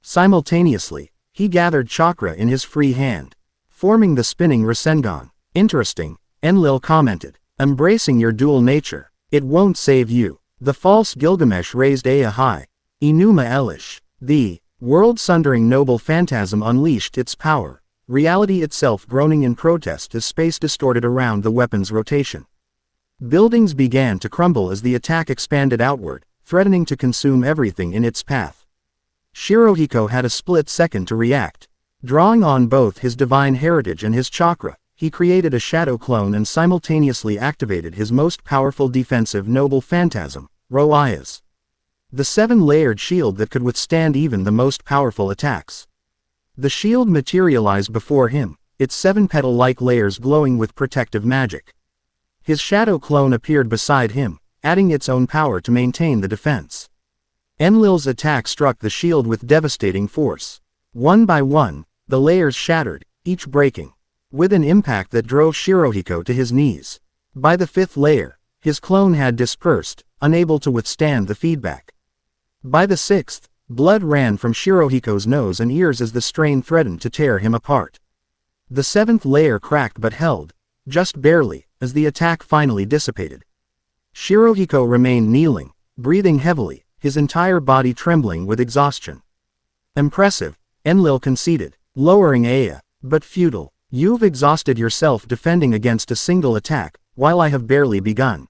Simultaneously, he gathered chakra in his free hand, forming the spinning Rasengan. "Interesting," Enlil commented, "embracing your dual nature. It won't save you." The false Gilgamesh raised Ea high. Enuma Elish. The world-sundering noble phantasm unleashed its power, reality itself groaning in protest as space distorted around the weapon's rotation. Buildings began to crumble as the attack expanded outward, threatening to consume everything in its path. Shirohiko had a split second to react. Drawing on both his divine heritage and his chakra, he created a shadow clone and simultaneously activated his most powerful defensive noble phantasm, Roias. The 7-layered shield that could withstand even the most powerful attacks. The shield materialized before him, its 7 petal-like layers glowing with protective magic. His shadow clone appeared beside him, adding its own power to maintain the defense. Enlil's attack struck the shield with devastating force. One by one, the layers shattered, each breaking, with an impact that drove Shirohiko to his knees. By the fifth layer, his clone had dispersed, unable to withstand the feedback. By the sixth, blood ran from Shirohiko's nose and ears as the strain threatened to tear him apart. The seventh layer cracked but held, just barely, as the attack finally dissipated. Shirohiko remained kneeling, breathing heavily, his entire body trembling with exhaustion. Impressive, Enlil conceded, lowering Aya, but futile. You've exhausted yourself defending against a single attack, while I have barely begun.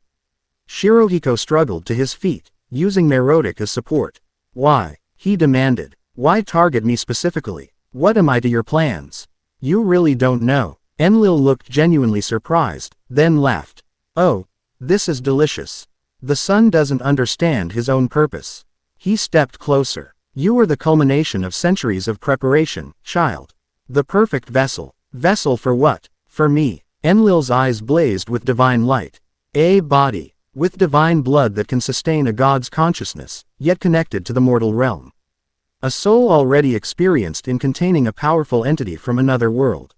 Shirohiko struggled to his feet, using Merotic as support. Why? He demanded. Why target me specifically? What am I to your plans? You really don't know. Enlil looked genuinely surprised, then laughed. Oh, this is delicious. The son doesn't understand his own purpose. He stepped closer. You are the culmination of centuries of preparation, child. The perfect vessel. Vessel for what? For me. Enlil's eyes blazed with divine light. A body, with divine blood that can sustain a god's consciousness, yet connected to the mortal realm. A soul already experienced in containing a powerful entity from another world.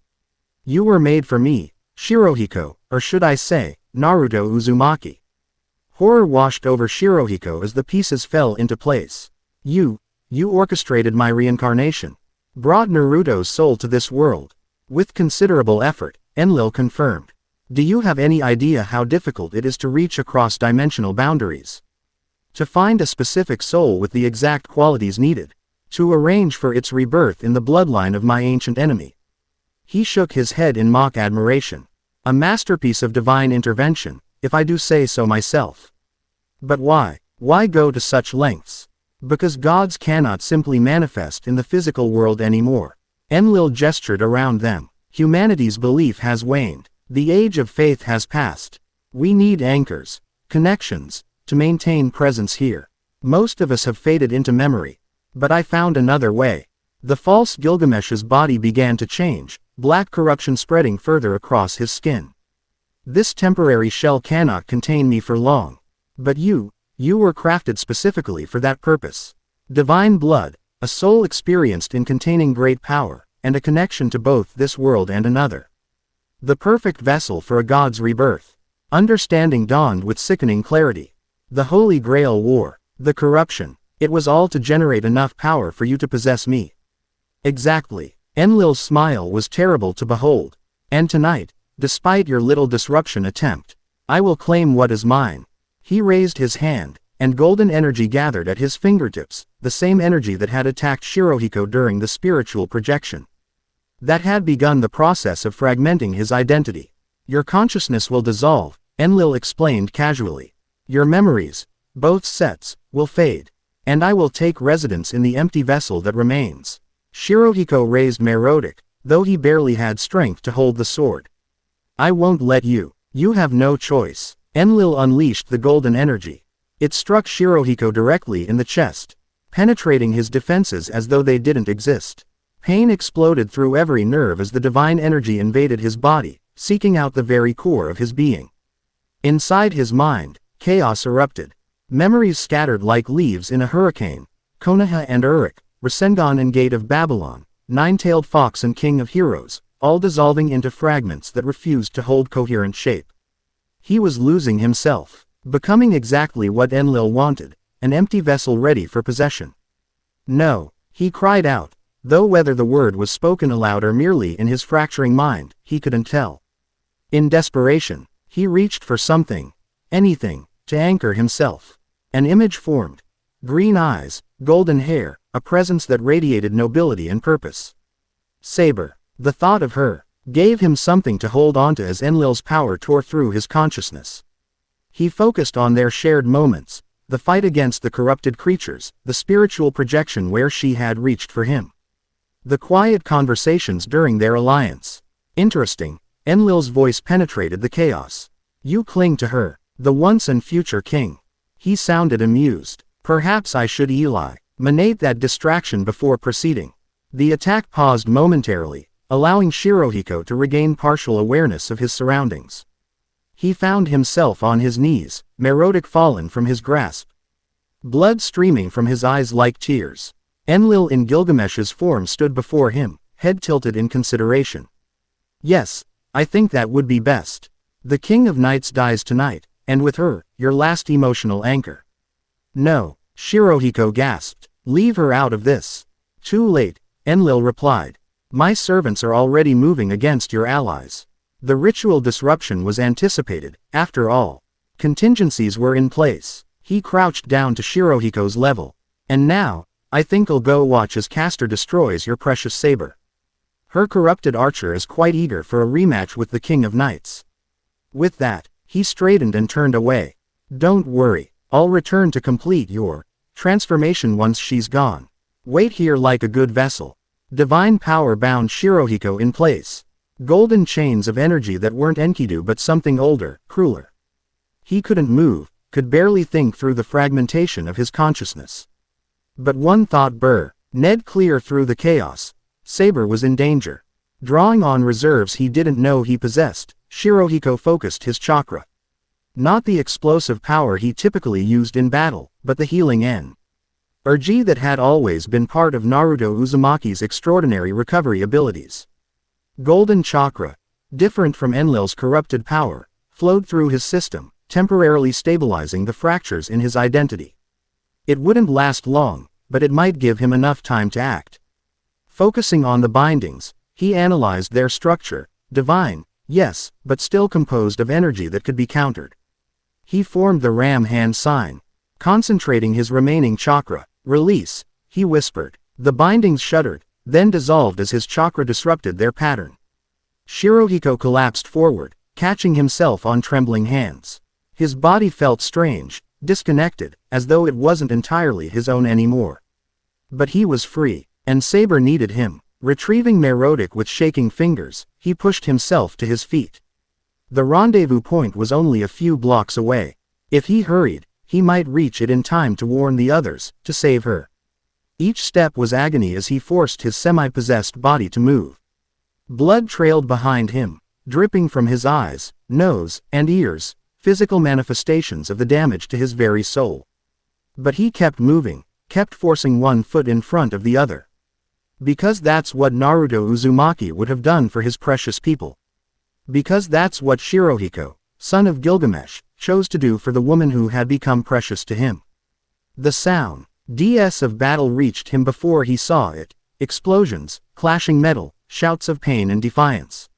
You were made for me, Shirohiko, or should I say, Naruto Uzumaki. Horror washed over Shirohiko as the pieces fell into place. You orchestrated my reincarnation. Brought Naruto's soul to this world. With considerable effort, Enlil confirmed. Do you have any idea how difficult it is to reach across dimensional boundaries? To find a specific soul with the exact qualities needed. To arrange for its rebirth in the bloodline of my ancient enemy. He shook his head in mock admiration. A masterpiece of divine intervention, if I do say so myself. But why? Why go to such lengths? Because gods cannot simply manifest in the physical world anymore. Enlil gestured around them. Humanity's belief has waned. The age of faith has passed. We need anchors, connections, to maintain presence here. Most of us have faded into memory. But I found another way. The false Gilgamesh's body began to change, black corruption spreading further across his skin. This temporary shell cannot contain me for long. But you were crafted specifically for that purpose. Divine blood, a soul experienced in containing great power, and a connection to both this world and another. The perfect vessel for a god's rebirth. Understanding dawned with sickening clarity. The Holy Grail war, the corruption, it was all to generate enough power for you to possess me. Exactly. Enlil's smile was terrible to behold. And tonight, despite your little disruption attempt, I will claim what is mine. He raised his hand, and golden energy gathered at his fingertips, the same energy that had attacked Shirohiko during the spiritual projection. That had begun the process of fragmenting his identity. Your consciousness will dissolve, Enlil explained casually. Your memories, both sets, will fade. And I will take residence in the empty vessel that remains. Shirohiko raised Merotic, though he barely had strength to hold the sword. I won't let you. You have no choice. Enlil unleashed the golden energy. It struck Shirohiko directly in the chest, penetrating his defenses as though they didn't exist. Pain exploded through every nerve as the divine energy invaded his body, seeking out the very core of his being. Inside his mind, chaos erupted. Memories scattered like leaves in a hurricane. Konoha and Uruk, Rasengan and Gate of Babylon, Nine-Tailed Fox and King of Heroes, all dissolving into fragments that refused to hold coherent shape. He was losing himself, becoming exactly what Enlil wanted, an empty vessel ready for possession. No, he cried out, though whether the word was spoken aloud or merely in his fracturing mind, he couldn't tell. In desperation, he reached for something, anything, to anchor himself. An image formed. Green eyes, golden hair, a presence that radiated nobility and purpose. Saber. The thought of her gave him something to hold onto as Enlil's power tore through his consciousness. He focused on their shared moments, the fight against the corrupted creatures, the spiritual projection where she had reached for him. The quiet conversations during their alliance. Interesting, Enlil's voice penetrated the chaos. You cling to her, the once and future king. He sounded amused. Perhaps I should eliminate that distraction before proceeding. The attack paused momentarily, allowing Shirohiko to regain partial awareness of his surroundings. He found himself on his knees, Merotic fallen from his grasp. blood streaming from his eyes like tears. Enlil in Gilgamesh's form stood before him, head tilted in consideration. Yes, I think that would be best. The King of Knights dies tonight, and with her, your last emotional anchor. No, Shirohiko gasped. Leave her out of this. Too late, Enlil replied. My servants are already moving against your allies. The ritual disruption was anticipated, after all. Contingencies were in place. He crouched down to Shirohiko's level. And now, I think I'll go watch as Castor destroys your precious saber. Her corrupted archer is quite eager for a rematch with the King of Knights. With that, he straightened and turned away. Don't worry, I'll return to complete your transformation once she's gone. Wait here like a good vessel. Divine power bound Shirohiko in place. Golden chains of energy that weren't Enkidu but something older, crueler. He couldn't move, could barely think through the fragmentation of his consciousness. But one thought Ned clear through the chaos. Saber was in danger. Drawing on reserves he didn't know he possessed, Shirohiko focused his chakra. Not the explosive power he typically used in battle, but the healing energy that had always been part of Naruto Uzumaki's extraordinary recovery abilities. Golden chakra, different from Enlil's corrupted power, flowed through his system, temporarily stabilizing the fractures in his identity. It wouldn't last long, but it might give him enough time to act. Focusing on the bindings, he analyzed their structure, divine, yes, but still composed of energy that could be countered. He formed the ram hand sign. Concentrating his remaining chakra. Release, he whispered. The bindings shuddered, then dissolved as his chakra disrupted their pattern. Shirohiko collapsed forward, catching himself on trembling hands. His body felt strange, disconnected, as though it wasn't entirely his own anymore. But he was free, and Saber needed him. Retrieving Merotic with shaking fingers, he pushed himself to his feet. The rendezvous point was only a few blocks away. If he hurried, he might reach it in time to warn the others, to save her. Each step was agony as he forced his semi-possessed body to move. Blood trailed behind him, dripping from his eyes, nose, and ears, physical manifestations of the damage to his very soul. But he kept moving, kept forcing one foot in front of the other. Because that's what Naruto Uzumaki would have done for his precious people. Because that's what Shirohiko, son of Gilgamesh, chose to do for the woman who had become precious to him. The sound of battle reached him before he saw it, explosions, clashing metal, shouts of pain and defiance.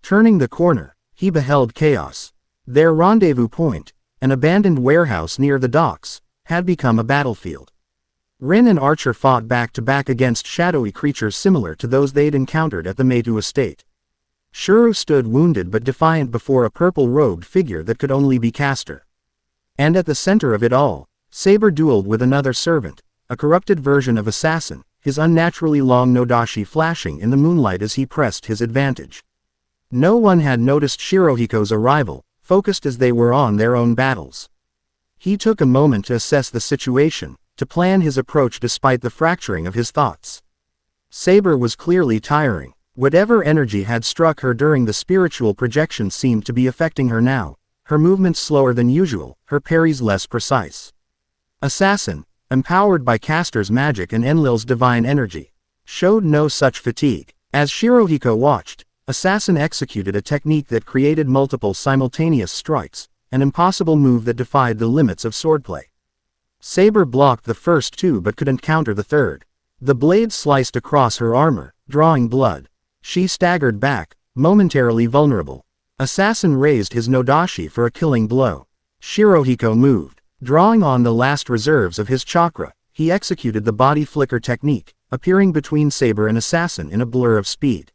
Turning the corner, he beheld chaos. Their rendezvous point, an abandoned warehouse near the docks, had become a battlefield. Rin and Archer fought back-to-back against shadowy creatures similar to those they'd encountered at the Meitu estate. Shuru stood wounded but defiant before a purple-robed figure that could only be Castor. And at the center of it all, Saber dueled with another servant, a corrupted version of Assassin, his unnaturally long nodashi flashing in the moonlight as he pressed his advantage. No one had noticed Shirohiko's arrival, focused as they were on their own battles. He took a moment to assess the situation, to plan his approach despite the fracturing of his thoughts. Saber was clearly tiring. Whatever energy had struck her during the spiritual projection seemed to be affecting her now, her movements slower than usual, her parries less precise. Assassin, empowered by Castor's magic and Enlil's divine energy, showed no such fatigue. As Shirohiko watched, Assassin executed a technique that created multiple simultaneous strikes, an impossible move that defied the limits of swordplay. Saber blocked the first two but couldn't counter the third. The blade sliced across her armor, drawing blood. She staggered back, momentarily vulnerable. Assassin raised his nodashi for a killing blow. Shirohiko moved. Drawing on the last reserves of his chakra, he executed the body flicker technique, appearing between Saber and Assassin in a blur of speed.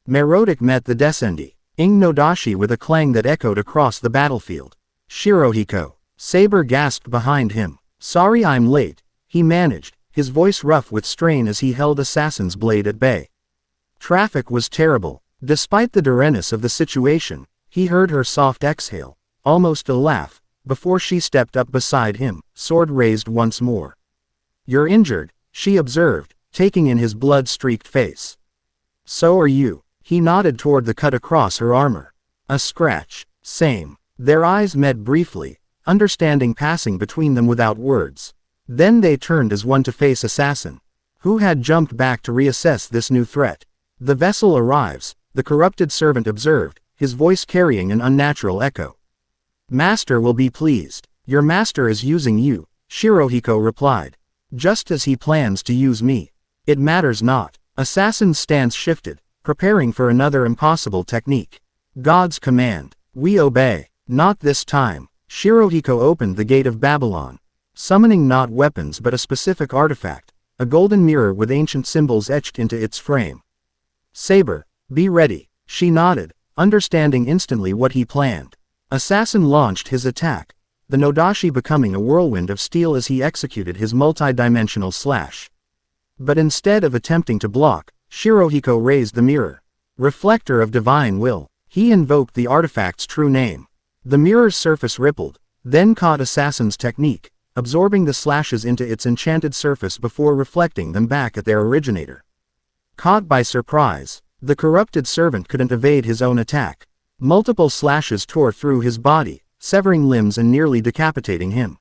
Merotic met the descending nodashi with a clang that echoed across the battlefield. Shirohiko. Saber gasped behind him. Sorry I'm late, he managed, his voice rough with strain as he held Assassin's blade at bay. Traffic was terrible. Despite the dureness of the situation, he heard her soft exhale, almost a laugh, before she stepped up beside him, sword raised once more. You're injured, she observed, taking in his blood-streaked face. So are you. He nodded toward the cut across her armor. A scratch. Same. Their eyes met briefly, understanding passing between them without words. Then they turned as one to face Assassin, who had jumped back to reassess this new threat. The vessel arrives, the corrupted servant observed, his voice carrying an unnatural echo. Master will be pleased. Your master is using you, Shirohiko replied. Just as he plans to use me. It matters not. Assassin's stance shifted, preparing for another impossible technique. God's command. We obey. Not this time. Shirohiko opened the gate of Babylon, summoning not weapons but a specific artifact, a golden mirror with ancient symbols etched into its frame. Saber, be ready. She nodded, understanding instantly what he planned. Assassin launched his attack, the Nodashi becoming a whirlwind of steel as he executed his multi-dimensional slash. But instead of attempting to block, Shirohiko raised the mirror. Reflector of divine will. He invoked the artifact's true name. The mirror's surface rippled, then caught Assassin's technique, absorbing the slashes into its enchanted surface before reflecting them back at their originator. Caught by surprise, the corrupted servant couldn't evade his own attack. Multiple slashes tore through his body, severing limbs and nearly decapitating him.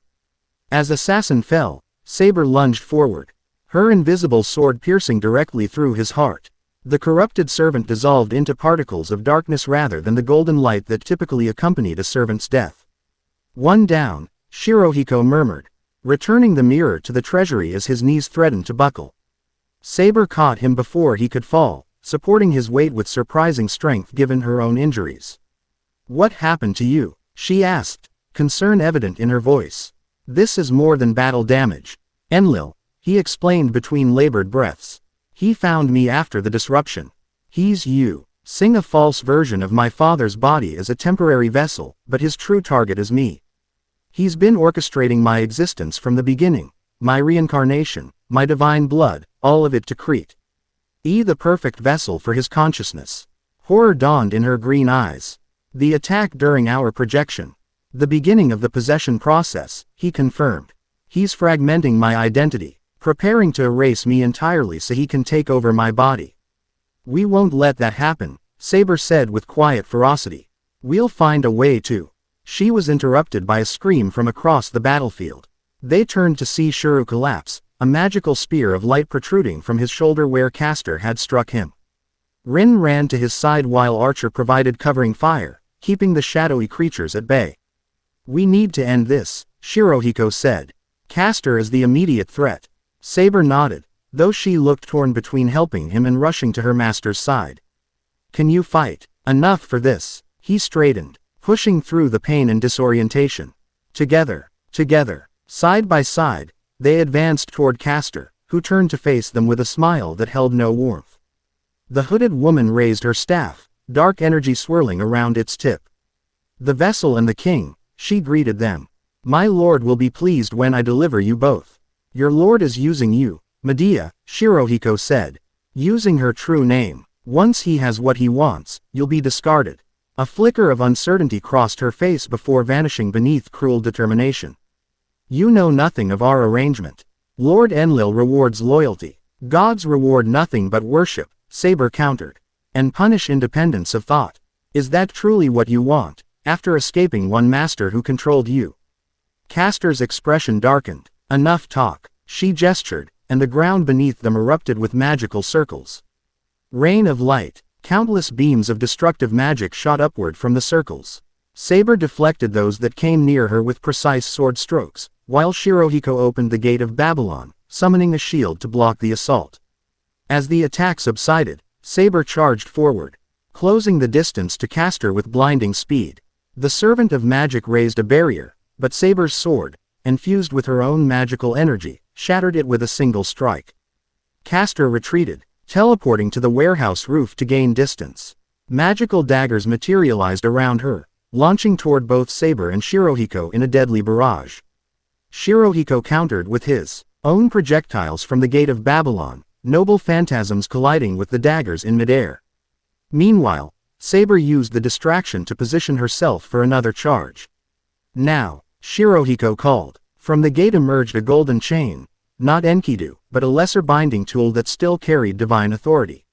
As Assassin fell, Saber lunged forward, her invisible sword piercing directly through his heart. The corrupted servant dissolved into particles of darkness rather than the golden light that typically accompanied a servant's death. One down, Shirohiko murmured, returning the mirror to the treasury as his knees threatened to buckle. Saber caught him before he could fall, supporting his weight with surprising strength given her own injuries. What happened to you? She asked, concern evident in her voice. This is more than battle damage. Enlil, he explained between labored breaths. He found me after the disruption. He's you. Sing a false version of my father's body as a temporary vessel, but his true target is me. He's been orchestrating my existence from the beginning, my reincarnation, my divine blood, all of it to Crete. The perfect vessel for his consciousness. Horror dawned in her green eyes. The attack during our projection. The beginning of the possession process, he confirmed. He's fragmenting my identity, preparing to erase me entirely so he can take over my body. We won't let that happen, Saber said with quiet ferocity. We'll find a way to. She was interrupted by a scream from across the battlefield. They turned to see Shuru collapse, a magical spear of light protruding from his shoulder where Castor had struck him. Rin ran to his side while Archer provided covering fire, keeping the shadowy creatures at bay. We need to end this, Shirohiko said. Castor is the immediate threat. Saber nodded, though she looked torn between helping him and rushing to her master's side. Can you fight? Enough for this. He straightened, pushing through the pain and disorientation. Together, side by side, they advanced toward Castor, who turned to face them with a smile that held no warmth. The hooded woman raised her staff, dark energy swirling around its tip. The vessel and the king, she greeted them. My lord will be pleased when I deliver you both. Your lord is using you, Medea, Shirohiko said, using her true name. Once he has what he wants, you'll be discarded. A flicker of uncertainty crossed her face before vanishing beneath cruel determination. You know nothing of our arrangement. Lord Enlil rewards loyalty. Gods reward nothing but worship, Saber countered. And punish independence of thought. Is that truly what you want, after escaping one master who controlled you? Castor's expression darkened. Enough talk, she gestured, and the ground beneath them erupted with magical circles. Rain of light, countless beams of destructive magic shot upward from the circles. Saber deflected those that came near her with precise sword strokes, while Shirohiko opened the gate of Babylon, summoning a shield to block the assault. As the attack subsided, Saber charged forward, closing the distance to Castor with blinding speed. The servant of magic raised a barrier, but Saber's sword, infused with her own magical energy, shattered it with a single strike. Castor retreated, teleporting to the warehouse roof to gain distance. Magical daggers materialized around her, launching toward both Saber and Shirohiko in a deadly barrage. Shirohiko countered with his own projectiles from the gate of Babylon, noble phantasms colliding with the daggers in midair. Meanwhile, Saber used the distraction to position herself for another charge. Now, Shirohiko called. From the gate emerged a golden chain, not Enkidu, but a lesser binding tool that still carried divine authority.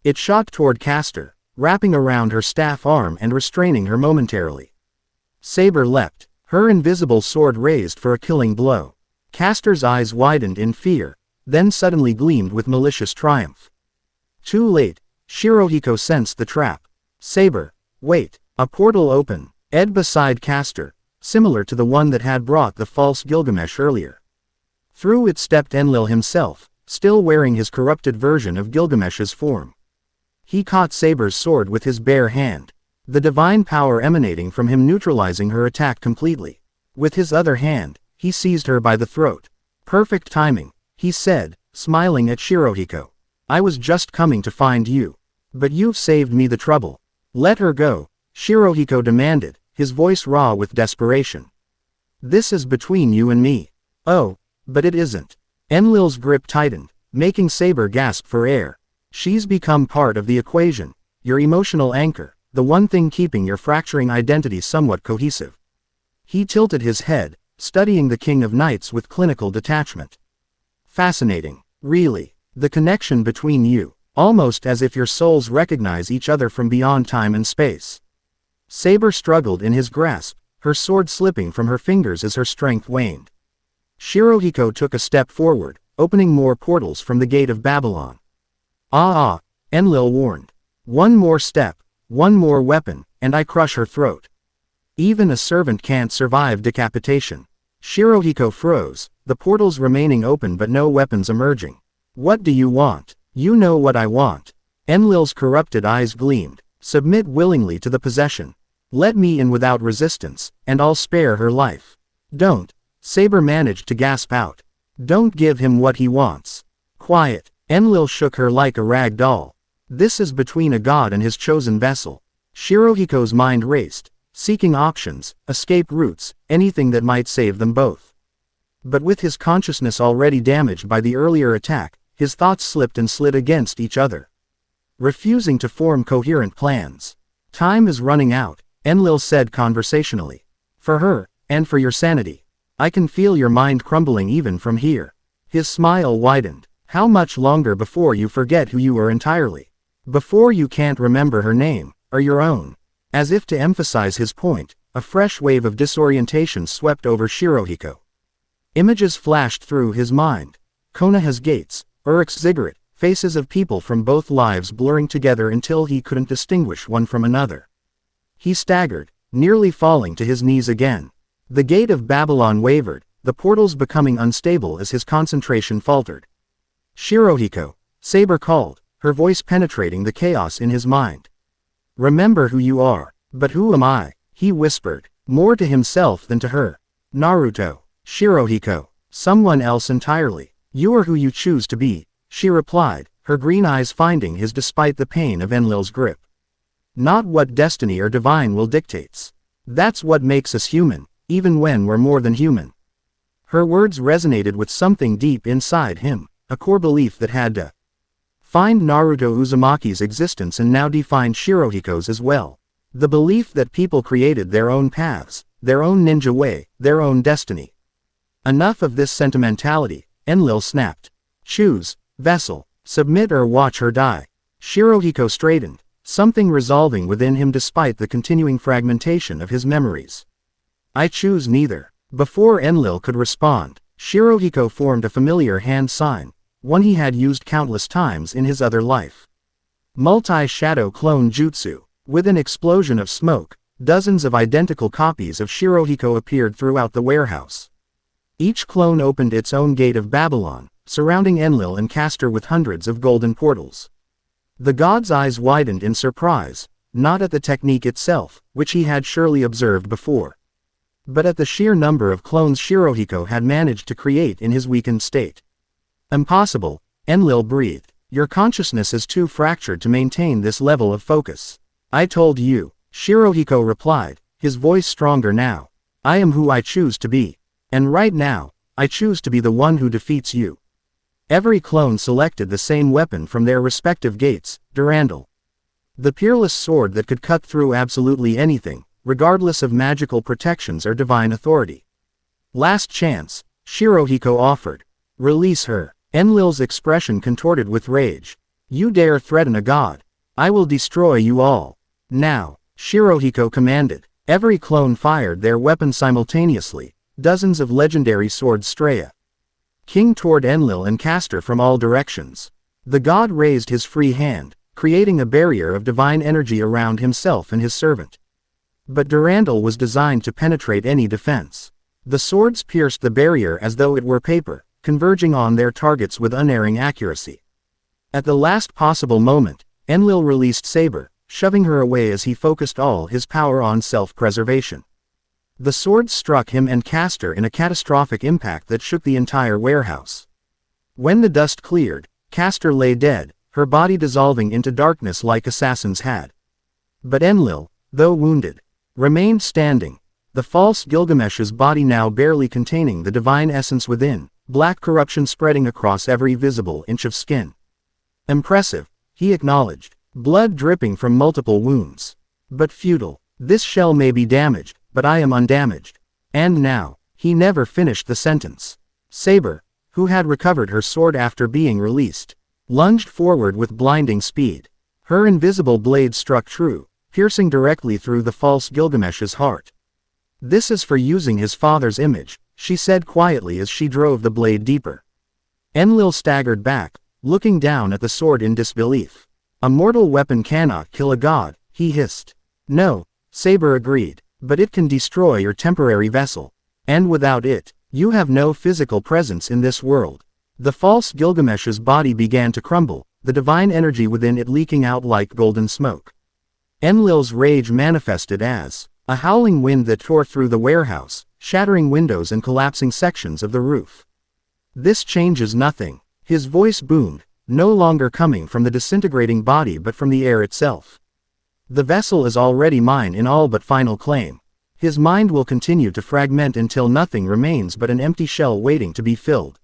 It shot toward Castor, wrapping around her staff arm and restraining her momentarily. Saber leapt, her invisible sword raised for a killing blow. Castor's eyes widened in fear, then suddenly gleamed with malicious triumph. Too late, Shirohiko sensed the trap. Saber, wait. A portal opened beside Castor, similar to the one that had brought the false Gilgamesh earlier. Through it stepped Enlil himself, still wearing his corrupted version of Gilgamesh's form. He caught Saber's sword with his bare hand, the divine power emanating from him neutralizing her attack completely. With his other hand, he seized her by the throat. Perfect timing, he said, smiling at Shirohiko. I was just coming to find you. But you've saved me the trouble. Let her go, Shirohiko demanded, his voice raw with desperation. This is between you and me. Oh, but it isn't. Enlil's grip tightened, making Saber gasp for air. She's become part of the equation, your emotional anchor, the one thing keeping your fracturing identity somewhat cohesive. He tilted his head, studying the King of Knights with clinical detachment. Fascinating, really, the connection between you, almost as if your souls recognize each other from beyond time and space. Saber struggled in his grasp, her sword slipping from her fingers as her strength waned. Shirohiko took a step forward, opening more portals from the gate of Babylon. Enlil warned. One more step, one more weapon, and I crush her throat. Even a servant can't survive decapitation. Shirohiko froze, the portals remaining open but no weapons emerging. What do you want? You know what I want. Enlil's corrupted eyes gleamed. Submit willingly to the possession. Let me in without resistance, and I'll spare her life. Don't. Saber managed to gasp out. Don't give him what he wants. Quiet. Enlil shook her like a rag doll. This is between a god and his chosen vessel. Shirohiko's mind raced, seeking options, escape routes, anything that might save them both. But with his consciousness already damaged by the earlier attack, his thoughts slipped and slid against each other, refusing to form coherent plans. Time is running out, Enlil said conversationally. For her, and for your sanity. I can feel your mind crumbling even from here. His smile widened. How much longer before you forget who you are entirely? Before you can't remember her name, or your own? As if to emphasize his point, a fresh wave of disorientation swept over Shirohiko. Images flashed through his mind. Konoha's gates, Uruk's ziggurat, faces of people from both lives blurring together until he couldn't distinguish one from another. He staggered, nearly falling to his knees again. The gate of Babylon wavered, the portals becoming unstable as his concentration faltered. Shirohiko, Saber called, her voice penetrating the chaos in his mind. Remember who you are. But who am I? He whispered, more to himself than to her. Naruto. Shirohiko. Someone else entirely. You are who you choose to be, she replied, her green eyes finding his despite the pain of Enlil's grip. Not what destiny or divine will dictates. That's what makes us human, even when we're more than human. Her words resonated with something deep inside him, a core belief that had to find Naruto Uzumaki's existence and now defined Shirohiko's as well. The belief that people created their own paths, their own ninja way, their own destiny. Enough of this sentimentality, Enlil snapped. Choose, vessel, submit or watch her die. Shirohiko straightened, something resolving within him despite the continuing fragmentation of his memories. I choose neither. Before Enlil could respond, Shirohiko formed a familiar hand sign, one he had used countless times in his other life. Multi-shadow clone jutsu. With an explosion of smoke, dozens of identical copies of Shirohiko appeared throughout the warehouse. Each clone opened its own gate of Babylon, surrounding Enlil and Castor with hundreds of golden portals. The god's eyes widened in surprise, not at the technique itself, which he had surely observed before, but at the sheer number of clones Shirohiko had managed to create in his weakened state. Impossible, Enlil breathed. Your consciousness is too fractured to maintain this level of focus. I told you, Shirohiko replied, his voice stronger now. I am who I choose to be. And right now, I choose to be the one who defeats you. Every clone selected the same weapon from their respective gates, Durandal. The peerless sword that could cut through absolutely anything, regardless of magical protections or divine authority. Last chance, Shirohiko offered. Release her. Enlil's expression contorted with rage. You dare threaten a god. I will destroy you all. Now, Shirohiko commanded. Every clone fired their weapon simultaneously, dozens of legendary swords Straya, King toward Enlil and Castor from all directions. The god raised his free hand, creating a barrier of divine energy around himself and his servant. But Durandal was designed to penetrate any defense. The swords pierced the barrier as though it were paper, converging on their targets with unerring accuracy. At the last possible moment, Enlil released Saber, shoving her away as he focused all his power on self-preservation. The swords struck him and Castor in a catastrophic impact that shook the entire warehouse. When the dust cleared, Castor lay dead, her body dissolving into darkness like assassins had. But Enlil, though wounded, remained standing, the false Gilgamesh's body now barely containing the divine essence within, black corruption spreading across every visible inch of skin. Impressive, he acknowledged, blood dripping from multiple wounds. But futile. This shell may be damaged, but I am undamaged. And now, he never finished the sentence. Saber, who had recovered her sword after being released, lunged forward with blinding speed. Her invisible blade struck true, piercing directly through the false Gilgamesh's heart. This is for using his father's image, she said quietly as she drove the blade deeper. Enlil staggered back, looking down at the sword in disbelief. A mortal weapon cannot kill a god, he hissed. No, Saber agreed, but it can destroy your temporary vessel. And without it, you have no physical presence in this world. The false Gilgamesh's body began to crumble, the divine energy within it leaking out like golden smoke. Enlil's rage manifested as a howling wind that tore through the warehouse, shattering windows and collapsing sections of the roof. This changes nothing, his voice boomed, no longer coming from the disintegrating body but from the air itself. The vessel is already mine in all but final claim. His mind will continue to fragment until nothing remains but an empty shell waiting to be filled.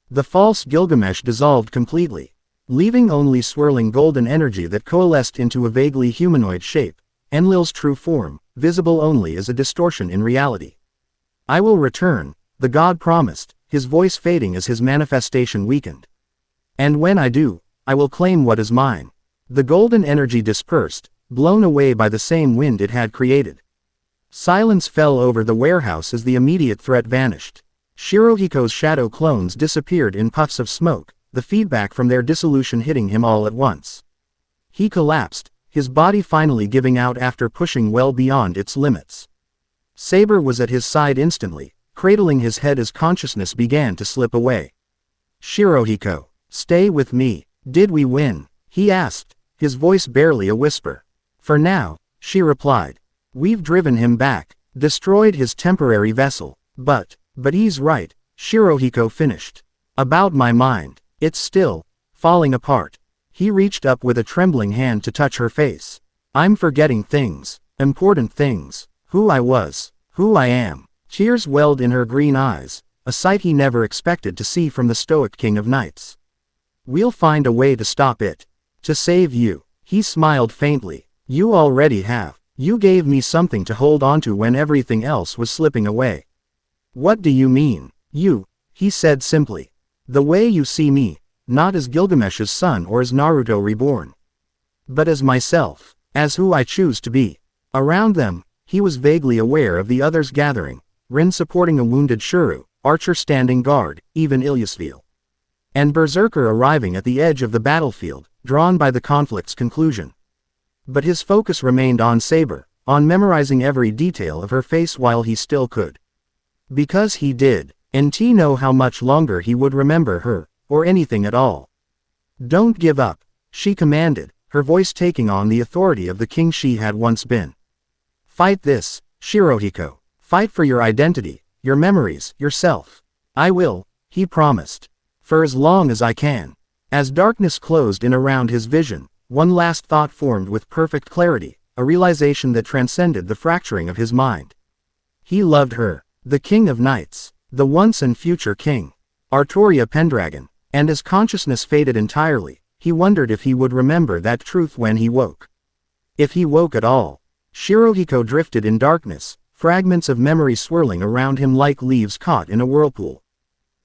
The false Gilgamesh dissolved completely, leaving only swirling golden energy that coalesced into a vaguely humanoid shape, Enlil's true form, visible only as a distortion in reality. I will return, the god promised, his voice fading as his manifestation weakened. And when I do, I will claim what is mine. The golden energy dispersed, blown away by the same wind it had created. Silence fell over the warehouse as the immediate threat vanished. Shirohiko's shadow clones disappeared in puffs of smoke, the feedback from their dissolution hitting him all at once. He collapsed, his body finally giving out after pushing well beyond its limits. Saber was at his side instantly, cradling his head as consciousness began to slip away. Shirohiko, stay with me. Did we win? He asked, his voice barely a whisper. For now, she replied. We've driven him back, destroyed his temporary vessel, but he's right, Shirohiko finished. About my mind, it's still falling apart. He reached up with a trembling hand to touch her face. I'm forgetting things, important things, who I was, who I am. Tears welled in her green eyes, a sight he never expected to see from the stoic king of knights. We'll find a way to stop it. To save you, he smiled faintly. You already have. You gave me something to hold onto when everything else was slipping away. What do you mean, you? He said simply. The way you see me, not as Gilgamesh's son or as Naruto reborn, but as myself, as who I choose to be. Around them, he was vaguely aware of the others gathering, Rin supporting a wounded Shuru, Archer standing guard, even Ilyasvil. And Berserker arriving at the edge of the battlefield, drawn by the conflict's conclusion. But his focus remained on Saber, on memorizing every detail of her face while he still could. Because he did, and he know how much longer he would remember her, or anything at all. Don't give up, she commanded, her voice taking on the authority of the king she had once been. Fight this, Shirohiko. Fight for your identity, your memories, yourself. I will, he promised. For as long as I can. As darkness closed in around his vision, one last thought formed with perfect clarity, a realization that transcended the fracturing of his mind. He loved her, the king of knights, the once and future king, Artoria Pendragon, and as consciousness faded entirely, he wondered if he would remember that truth when he woke. If he woke at all. Shirohiko drifted in darkness, fragments of memory swirling around him like leaves caught in a whirlpool.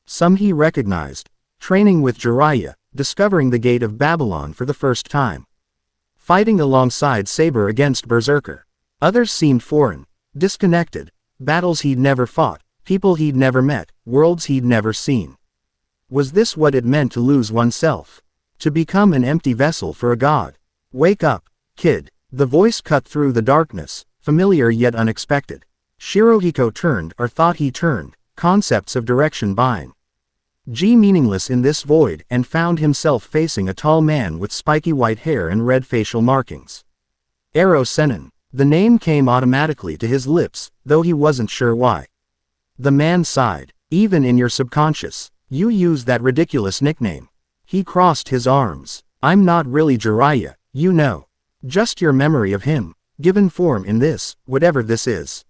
Some he recognized, training with Jiraiya, discovering the gate of Babylon for the first time. Fighting alongside Saber against Berserker. Others seemed foreign, disconnected, battles he'd never fought, people he'd never met, worlds he'd never seen. Was this what it meant to lose oneself? To become an empty vessel for a god? Wake up, kid. The voice cut through the darkness, familiar yet unexpected. Shirohiko turned, or thought he turned, concepts of direction bind. Meaningless in this void, and found himself facing a tall man with spiky white hair and red facial markings. Ero Sennin. The name came automatically to his lips, though he wasn't sure why. The man sighed. Even in your subconscious, you use that ridiculous nickname. He crossed his arms. I'm not really Jiraiya, you know. Just your memory of him, given form in this, whatever this is.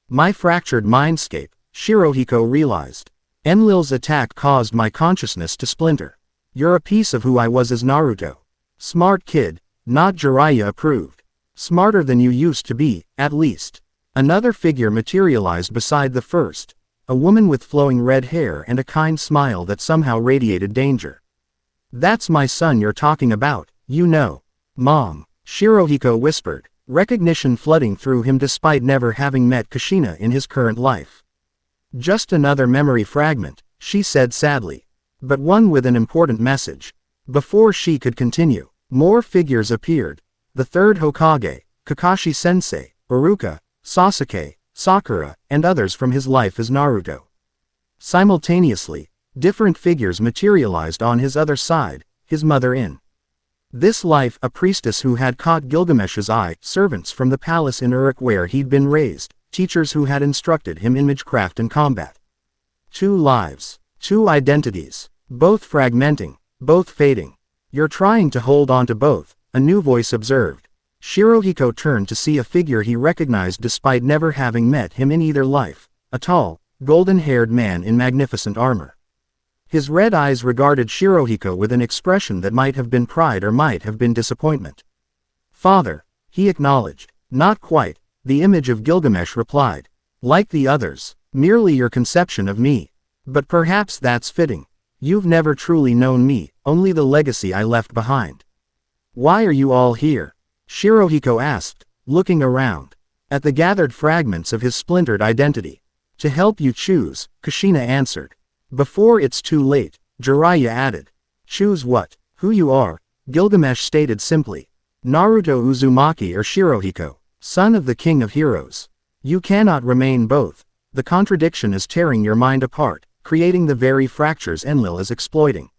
My fractured mindscape, Shirohiko realized. Enlil's attack caused my consciousness to splinter. You're a piece of who I was as Naruto. Smart kid, not Jiraiya approved. Smarter than you used to be, at least. Another figure materialized beside the first. A woman with flowing red hair and a kind smile that somehow radiated danger. That's my son you're talking about, you know. Mom, Shirohiko whispered, recognition flooding through him despite never having met Kushina in his current life. Just another memory fragment, she said sadly. But one with an important message. Before she could continue, more figures appeared. The third Hokage, Kakashi-sensei, Iruka, Sasuke, Sakura, and others from his life as Naruto. Simultaneously, different figures materialized on his other side, his mother in this life a priestess who had caught Gilgamesh's eye, servants from the palace in Uruk where he'd been raised, teachers who had instructed him in magecraft and combat. 2 lives, 2 identities, both fragmenting, both fading. You're trying to hold on to both, a new voice observed. Shirohiko turned to see a figure he recognized despite never having met him in either life, a tall, golden-haired man in magnificent armor. His red eyes regarded Shirohiko with an expression that might have been pride or might have been disappointment. Father, he acknowledged. Not quite, the image of Gilgamesh replied. Like the others, merely your conception of me. But perhaps that's fitting. You've never truly known me, only the legacy I left behind. Why are you all here? Shirohiko asked, looking around at the gathered fragments of his splintered identity. To help you choose, Kushina answered. Before it's too late, Jiraiya added. Choose what? Who you are, Gilgamesh stated simply. Naruto Uzumaki or Shirohiko, son of the king of heroes. You cannot remain both. The contradiction is tearing your mind apart, creating the very fractures Enlil is exploiting.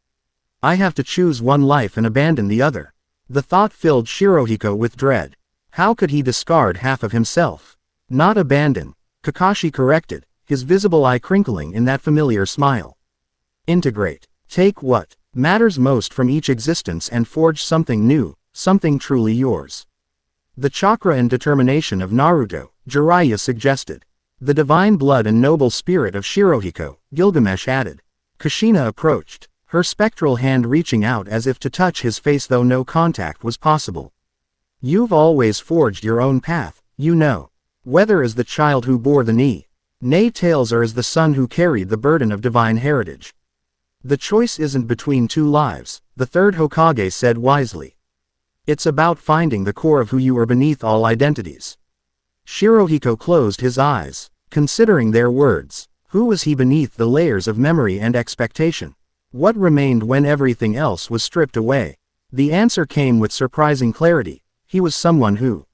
I have to choose one life and abandon the other. The thought filled Shirohiko with dread. How could he discard half of himself? Not abandon, Kakashi corrected, his visible eye crinkling in that familiar smile. Integrate. Take what matters most from each existence and forge something new, something truly yours. The chakra and determination of Naruto, Jiraiya suggested. The divine blood and noble spirit of Shirohiko, Gilgamesh added. Kushina approached, her spectral hand reaching out as if to touch his face though no contact was possible. You've always forged your own path, you know. Whether as the child who bore the nay tails or as the son who carried the burden of divine heritage. The choice isn't between 2 lives, the third Hokage said wisely. It's about finding the core of who you are beneath all identities. Shirohiko closed his eyes, considering their words. Who was he beneath the layers of memory and expectation? What remained when everything else was stripped away? The answer came with surprising clarity. He was someone who